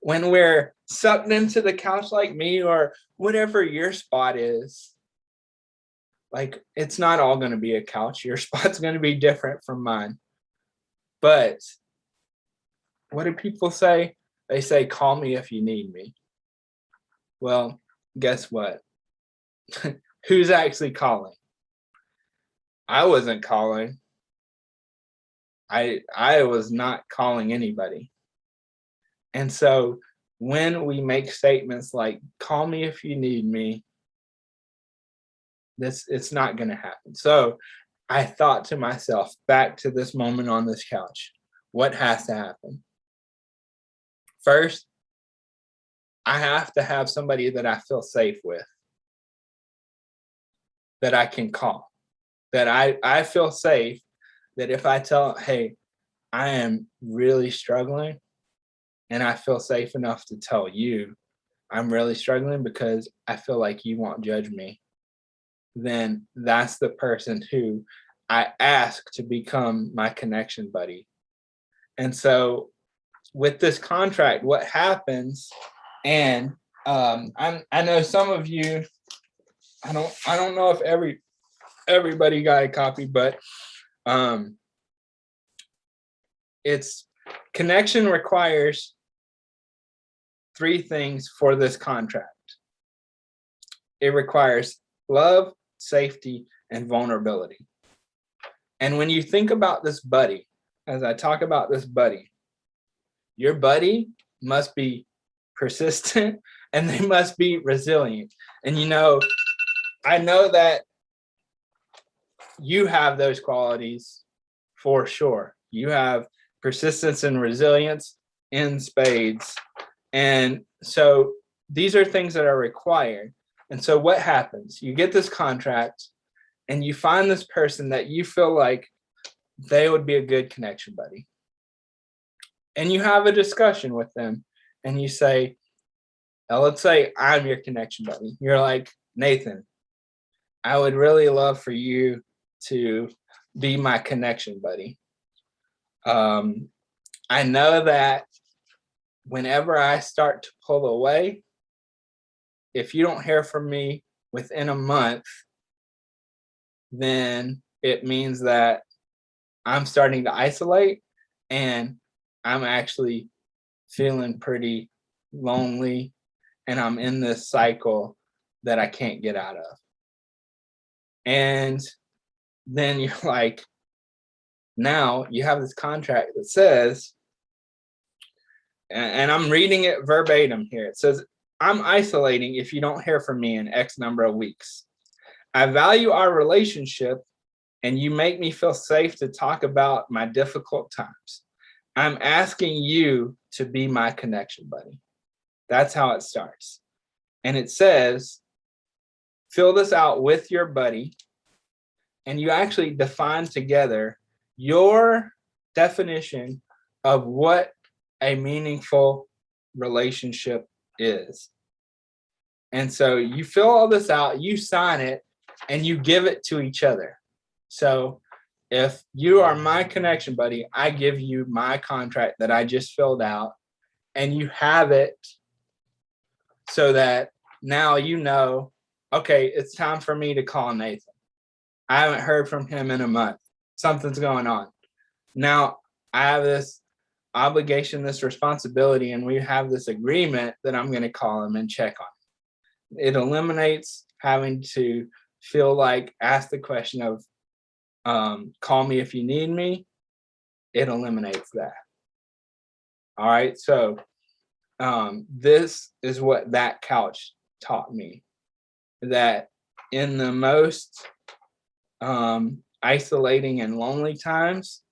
when we're sucked into the couch like me or whatever your spot is, like it's not all going to be a couch. Your spot's going to be different from mine. But what do people say? They say, call me if you need me. Well, guess what? Who's actually calling? I wasn't calling. I was not calling anybody. And so when we make statements like, call me if you need me, it's not going to happen. So I thought to myself, back to this moment on this couch, what has to happen? First, I have to have somebody that I feel safe with, that I can call, that I feel safe, that if I tell, hey, I am really struggling, and I feel safe enough to tell you I'm really struggling because I feel like you won't judge me, then that's the person who I ask to become my connection buddy. And so with this contract, what happens, and I know some of you, I don't know if everybody got a copy, but it's connection requires 3 things for this contract. It requires love, safety, and vulnerability. And when you think about this buddy, as I talk about this buddy, your buddy must be persistent and they must be resilient. And you know, I know that you have those qualities for sure. You have persistence and resilience in spades. And so these are things that are required. And so what happens? You get this contract and you find this person that you feel like they would be a good connection buddy. And you have a discussion with them and you say, let's say I'm your connection buddy. You're like, Nathan, I would really love for you to be my connection buddy. I know that whenever I start to pull away, if you don't hear from me within a month, then it means that I'm starting to isolate and I'm actually feeling pretty lonely, and I'm in this cycle that I can't get out of. And then you're like, now you have this contract that says, and I'm reading it verbatim here. It says, I'm isolating if you don't hear from me in X number of weeks. I value our relationship and you make me feel safe to talk about my difficult times. I'm asking you to be my connection buddy. That's how it starts. And it says, fill this out with your buddy, and you actually define together your definition of what a meaningful relationship is. And so you fill all this out, you sign it, and you give it to each other. So if you are my connection buddy, I give you my contract that I just filled out, and you have it so that now you know, okay, it's time for me to call Nathan. I haven't heard from him in a month. Something's going on. Now I have this obligation, this responsibility, and we have this agreement that I'm going to call him and check on him. It eliminates having to feel like ask the question of call me if you need me. It eliminates that. All right. So this is what that couch taught me, that in the most isolating and lonely times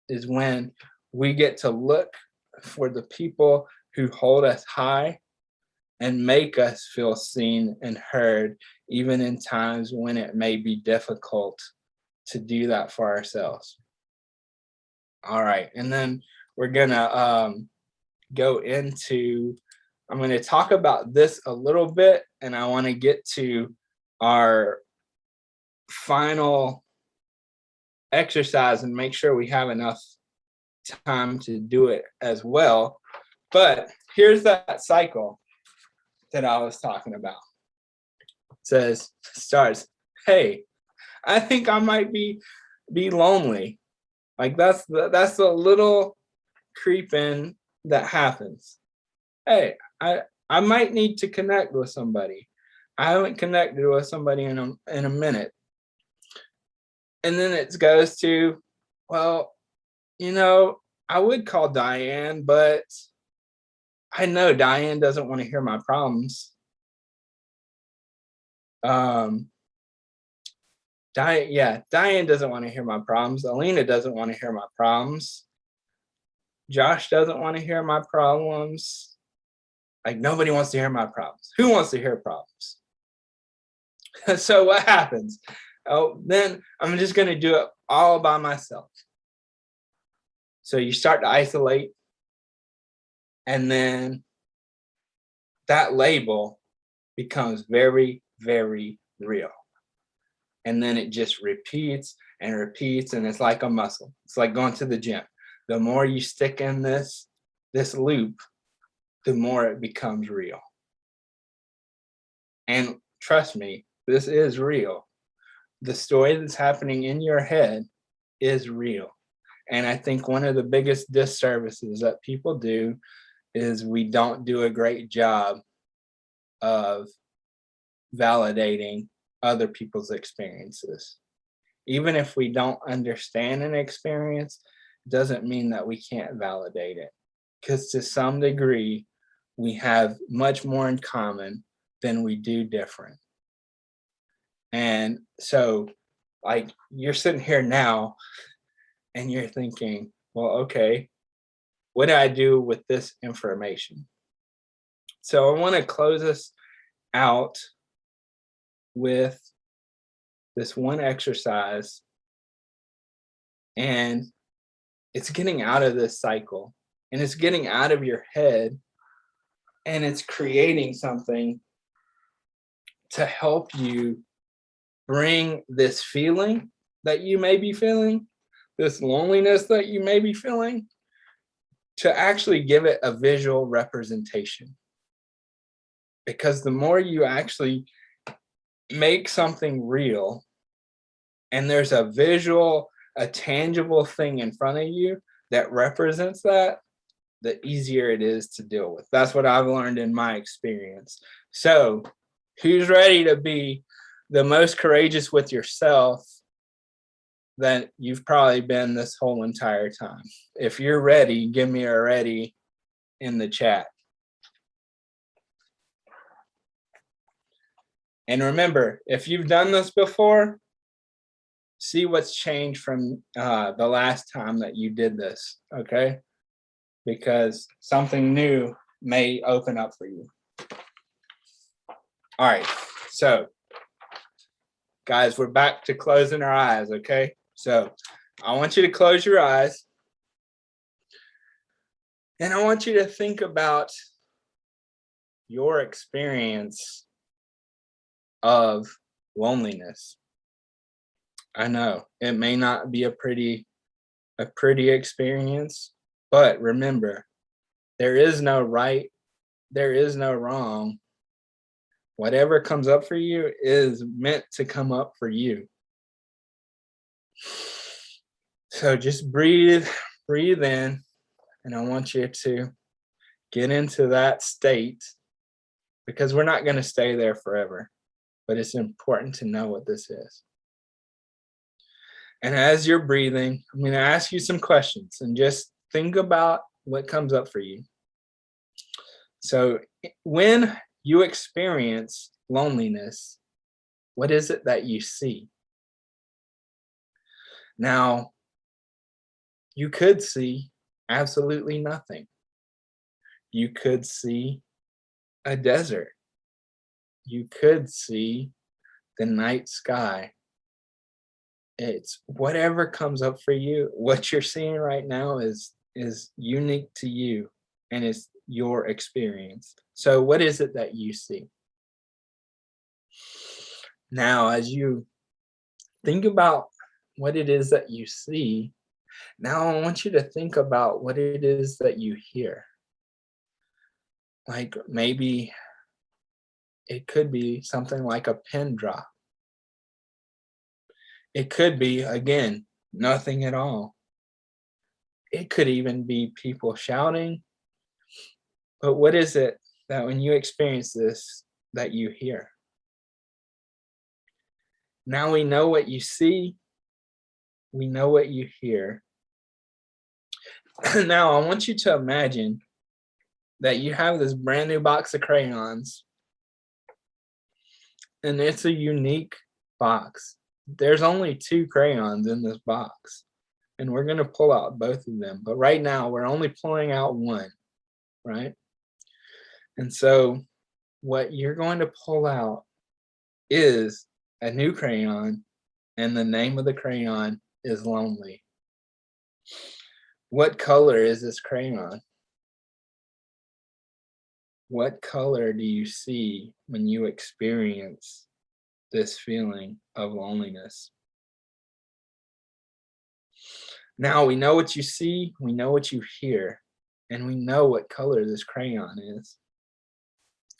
is when we get to look for the people who hold us high and make us feel seen and heard, even in times when it may be difficult to do that for ourselves. All right. And then we're going to go into, I'm going to talk about this a little bit, and I want to get to our final exercise and make sure we have enough time to do it as well. But here's that cycle that I was talking about. It says, starts, hey, I think I might be lonely. Like that's the little creep in that happens. Hey, I might need to connect with somebody. I haven't connected with somebody in a minute. And then it goes to, well, you know, I would call Diane, but I know Diane doesn't want to hear my problems. Diane doesn't want to hear my problems. Alina doesn't want to hear my problems. Josh doesn't want to hear my problems. Like nobody wants to hear my problems. Who wants to hear problems? So what happens? Oh, then I'm just going to do it all by myself. So you start to isolate, and then that label becomes very, very real. And then it just repeats and repeats, and it's like a muscle. It's like going to the gym. The more you stick in this loop, the more it becomes real. And trust me, this is real. The story that's happening in your head is real. And I think one of the biggest disservices that people do is we don't do a great job of validating other people's experiences. Even if we don't understand an experience, doesn't mean that we can't validate it. Because to some degree, we have much more in common than we do different. And so, like, you're sitting here now and you're thinking, well, okay, what do I do with this information? So I want to close us out with this one exercise, and it's getting out of this cycle, and it's getting out of your head, and it's creating something to help you bring this feeling that you may be feeling, this loneliness that you may be feeling, to actually give it a visual representation. Because the more you actually make something real and there's a visual, a tangible thing in front of you that represents that, the easier it is to deal with. That's what I've learned in my experience. So, who's ready to be the most courageous with yourself that you've probably been this whole entire time? If you're ready, give me a ready in the chat. And remember, if you've done this before, see what's changed from the last time that you did this, okay? Because something new may open up for you. All right, so guys, we're back to closing our eyes, okay? So I want you to close your eyes and I want you to think about your experience of loneliness. I know it may not be a pretty experience, but remember, there is no right, there is no wrong. Whatever comes up for you is meant to come up for you. So just breathe in, and I want you to get into that state, because we're not going to stay there forever, but it's important to know what this is. And as you're breathing, I'm going to ask you some questions and just think about what comes up for you. So when you experience loneliness, what is it that you see? Now, you could see absolutely nothing. You could see a desert. You could see the night sky. It's whatever comes up for you. What you're seeing right now is unique to you, and it's your experience. So what is it that you see? Now, as you think about what it is that you see, now I want you to think about what it is that you hear. Like maybe it could be something like a pin drop. It could be, again, nothing at all. It could even be people shouting. But what is it that when you experience this that you hear? Now we know what you see. We know what you hear. Now I want you to imagine that you have this brand new box of crayons, and it's a unique box. There's only 2 crayons in this box, and we're going to pull out both of them. But right now, we're only pulling out one, right? And so what you're going to pull out is a new crayon, and the name of the crayon is Lonely. What color is this crayon? What color do you see when you experience this feeling of loneliness? Now we know what you see, we know what you hear, and we know what color this crayon is.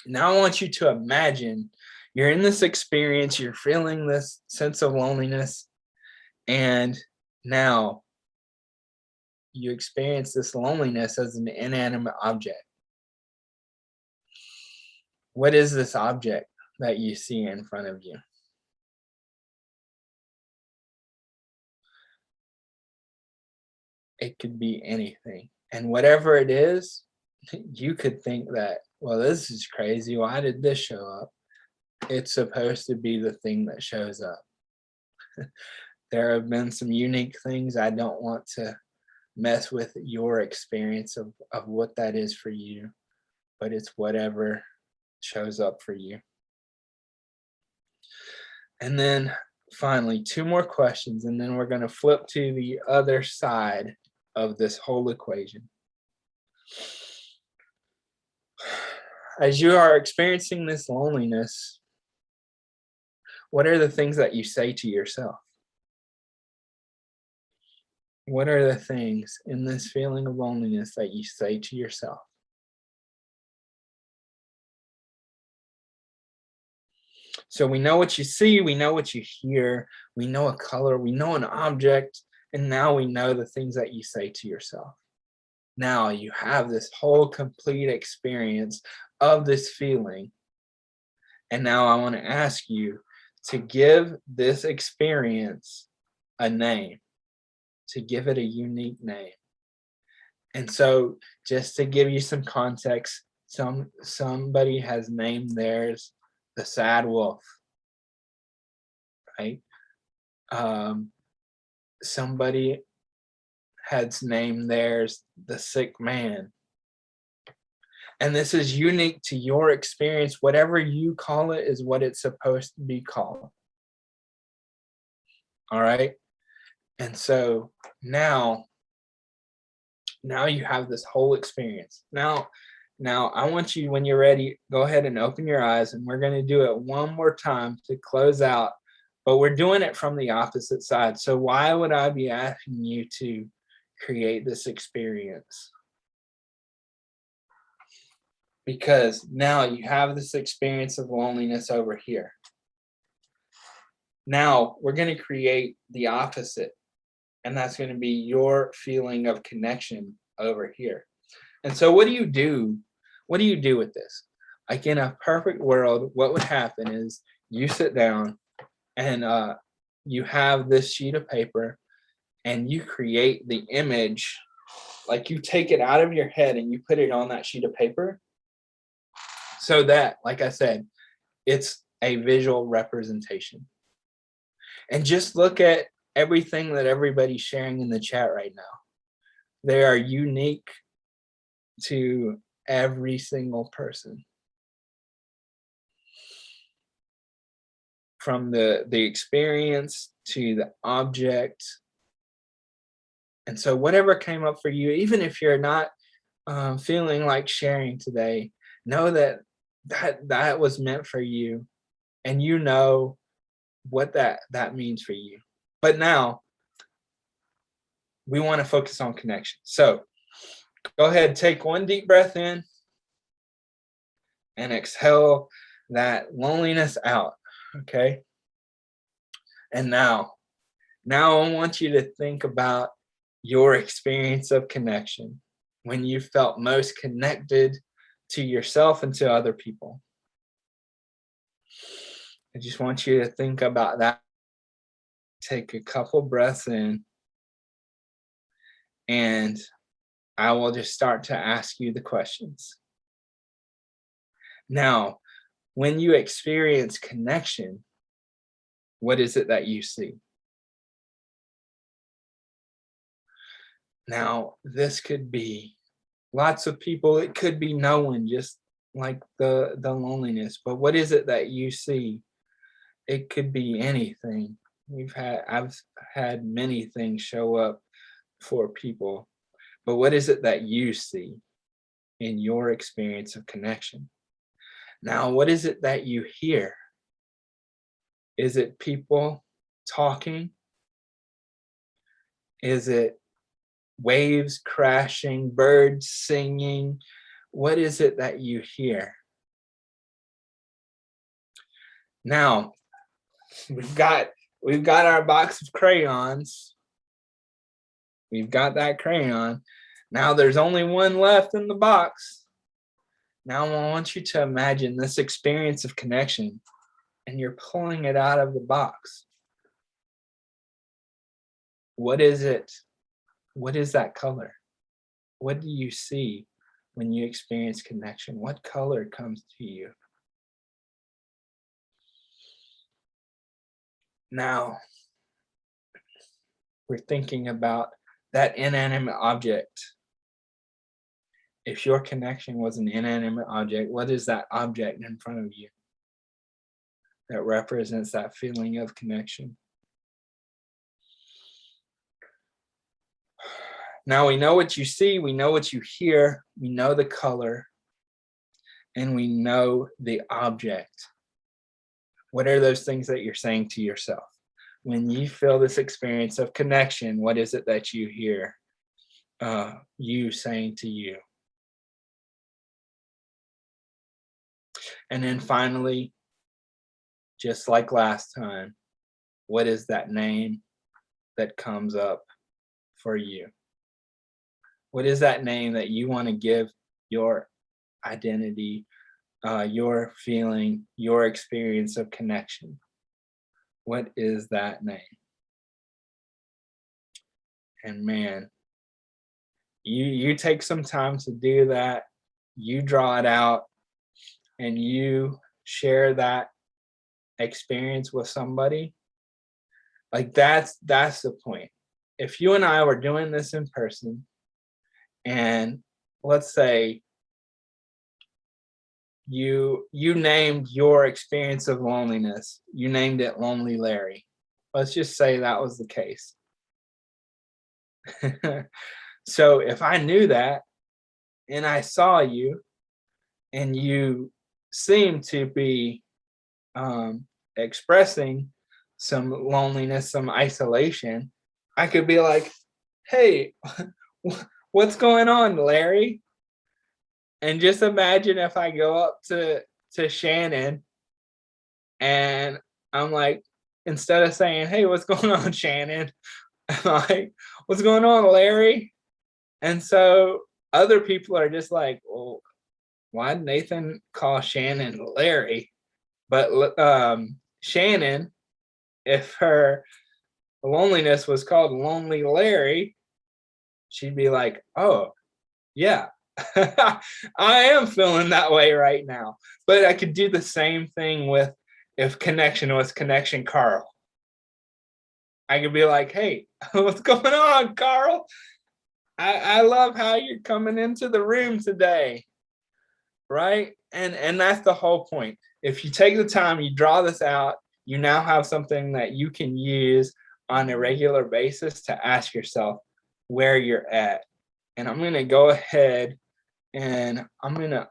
Now I want you to imagine you're in this experience, you're feeling this sense of loneliness, and now you experience this loneliness as an inanimate object. What is this object that you see in front of you? It could be anything. And whatever it is, you could think that, well, this is crazy. Why did this show up? It's supposed to be the thing that shows up. There have been some unique things. I don't want to mess with your experience of what that is for you, but it's whatever shows up for you. And then finally, 2 more questions, and then we're going to flip to the other side of this whole equation. As you are experiencing this loneliness, what are the things that you say to yourself? What are the things in this feeling of loneliness that you say to yourself? So we know what you see, we know what you hear, we know a color, we know an object, and now we know the things that you say to yourself. Now you have this whole complete experience of this feeling. And now I want to ask you to give this experience a name, to give it a unique name. And so just to give you some context, somebody has named theirs the sad wolf, right? Um, somebody has named theirs the sick man. And this is unique to your experience. Whatever you call it is what it's supposed to be called. All right. And so now, now you have this whole experience. Now I want you, when you're ready, go ahead and open your eyes, and we're going to do it one more time to close out, but we're doing it from the opposite side. So why would I be asking you to create this experience? Because now you have this experience of loneliness over here. Now we're going to create the opposite, and that's going to be your feeling of connection over here. And so what do you do? What do you do with this? Like in a perfect world, what would happen is you sit down and you have this sheet of paper and you create the image, like you take it out of your head and you put it on that sheet of paper so that, like I said, it's a visual representation. And just look at everything that everybody's sharing in the chat right now. They are unique to every single person. From the experience to the object. And so whatever came up for you, even if you're not feeling like sharing today, know that that was meant for you, and you know what that means for you. But now we want to focus on connection. So go ahead, take one deep breath in and exhale that loneliness out. Okay. And now I want you to think about your experience of connection when you felt most connected to yourself and to other people. I just want you to think about that. Take a couple breaths in, and I will just start to ask you the questions. Now, when you experience connection, what is it that you see? Now, this could be lots of people. It could be no one, just like the loneliness. But what is it that you see? It could be anything. I've had many things show up for people. But what is it that you see in your experience of connection? Now, what is it that you hear? Is it people talking? Is it waves crashing, birds singing? What is it that you hear? Now, we've got our box of crayons. We've got that crayon. Now there's only one left in the box. Now I want you to imagine this experience of connection, and you're pulling it out of the box. What is it? What is that color? What do you see when you experience connection? What color comes to you? Now, we're thinking about that inanimate object. If your connection was an inanimate object, what is that object in front of you that represents that feeling of connection? Now we know what you see, we know what you hear, we know the color, and we know the object. What are those things that you're saying to yourself? When you feel this experience of connection, what is it that you hear you saying to you? And then finally, just like last time, what is that name that comes up for you? What is that name that you want to give your identity, your feeling, your experience of connection? What is that name? And man, you take some time to do that. You draw it out and you share that experience with somebody. Like that's the point. If you and I were doing this in person, and let's say you named your experience of loneliness, you named it Lonely Larry. Let's just say that was the case. So if I knew that and I saw you and you seemed to be expressing some loneliness, some isolation, I could be like, hey, what's going on, Larry? And just imagine if I go up to Shannon and I'm like, instead of saying, hey, what's going on, Shannon? I'm like, what's going on, Larry? And so other people are just like, well, why did Nathan call Shannon Larry? But Shannon, if her loneliness was called Lonely Larry, she'd be like, oh, yeah, I am feeling that way right now. But I could do the same thing with if connection was connection Carl. I could be like, hey, what's going on, Carl? I love how you're coming into the room today. Right? And that's the whole point. If you take the time, you draw this out, you now have something that you can use on a regular basis to ask yourself where you're at. And I'm going to go ahead and I'm going to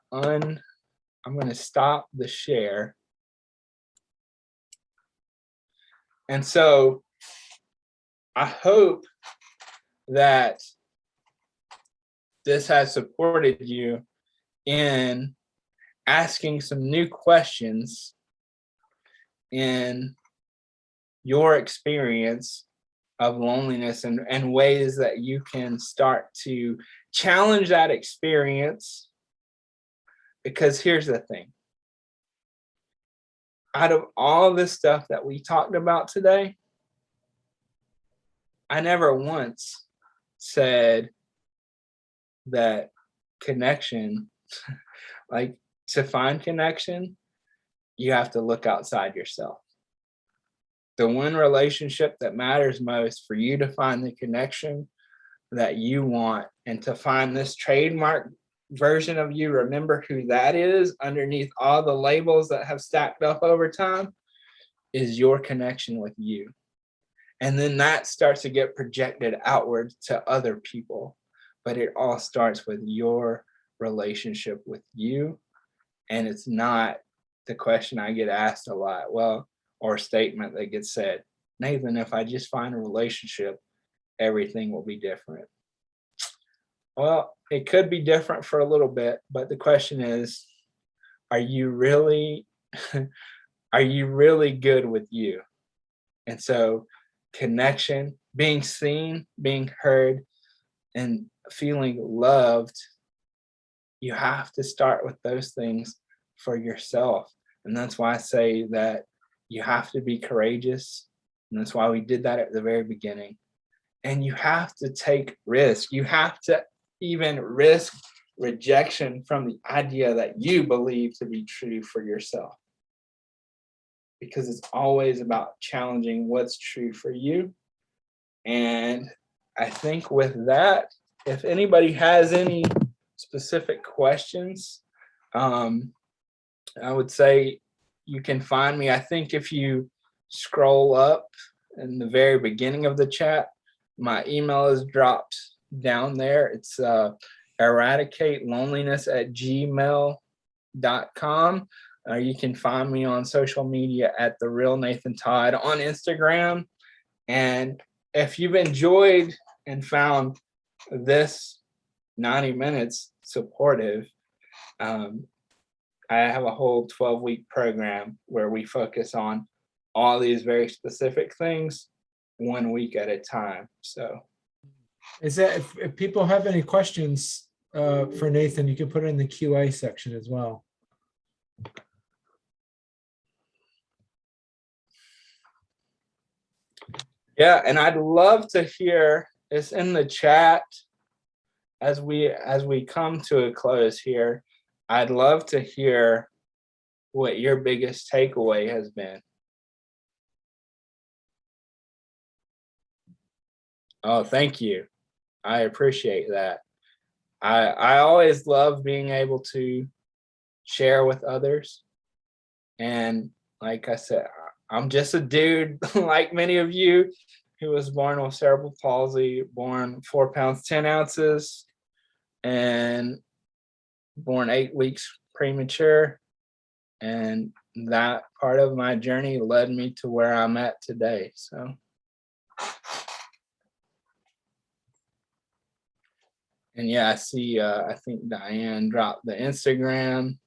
stop the share. And so I hope that this has supported you in asking some new questions in your experience of loneliness and ways that you can start to challenge that experience. Because here's the thing. Out of all this stuff that we talked about today, I never once said that connection, like to find connection, you have to look outside yourself. The one relationship that matters most for you to find the connection that you want and to find this trademark version of you, remember who that is underneath all the labels that have stacked up over time, is your connection with you. And then that starts to get projected outward to other people. But it all starts with your relationship with you. And it's not the question I get asked a lot, well, or a statement that gets said, Nathan, if I just find a relationship, everything will be different. Well, it could be different for a little bit, but the question is, are you really good with you? And so connection, being seen, being heard, and feeling loved, you have to start with those things for yourself. And that's why I say that you have to be courageous. And that's why we did that at the very beginning. And you have to take risk. You have to even risk rejection from the idea that you believe to be true for yourself. Because it's always about challenging what's true for you. And I think with that, if anybody has any specific questions, I would say you can find me. I think if you scroll up in the very beginning of the chat, my email is dropped down there. It's eradicateloneliness@gmail.com. You can find me on social media at The Real Nathan Todd on Instagram. And if you've enjoyed and found this 90 minutes supportive, I have a whole 12-week program where we focus on all these very specific things 1 week at a time. So Is that if people have any questions for Nathan, you can put it in the QA section as well. yeah, and I'd love to hear it's in the chat as we come to a close here. I'd love to hear what your biggest takeaway has been. Oh, thank you. I appreciate that. I always love being able to share with others. And like I said, I'm just a dude like many of you who was born with cerebral palsy, born 4 pounds, 10 ounces, and born 8 weeks premature. And that part of my journey led me to where I'm at today. So. And yeah, I see, I think Diane dropped the Instagram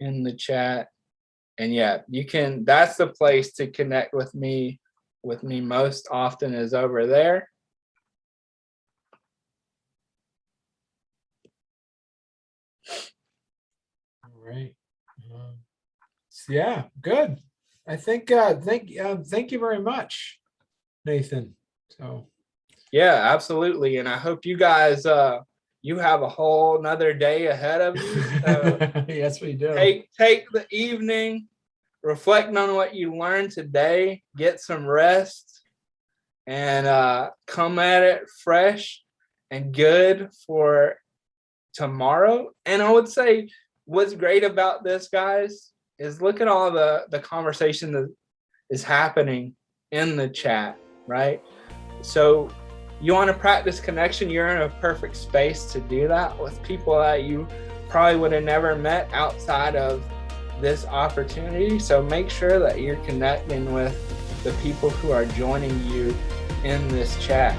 in the chat. And yeah, you can, that's the place to connect with me most often is over there. All right. Yeah, good. I think, thank you very much, Nathan. So. Yeah, absolutely. And I hope you guys, you have a whole nother day ahead of you. Yes, we do. Take the evening, reflect on what you learned today, get some rest, and come at it fresh and good for tomorrow. And I would say what's great about this, guys, is look at all the conversation that is happening in the chat, right? So you want to practice connection, you're in a perfect space to do that with people that you probably would have never met outside of this opportunity. So make sure that you're connecting with the people who are joining you in this chat.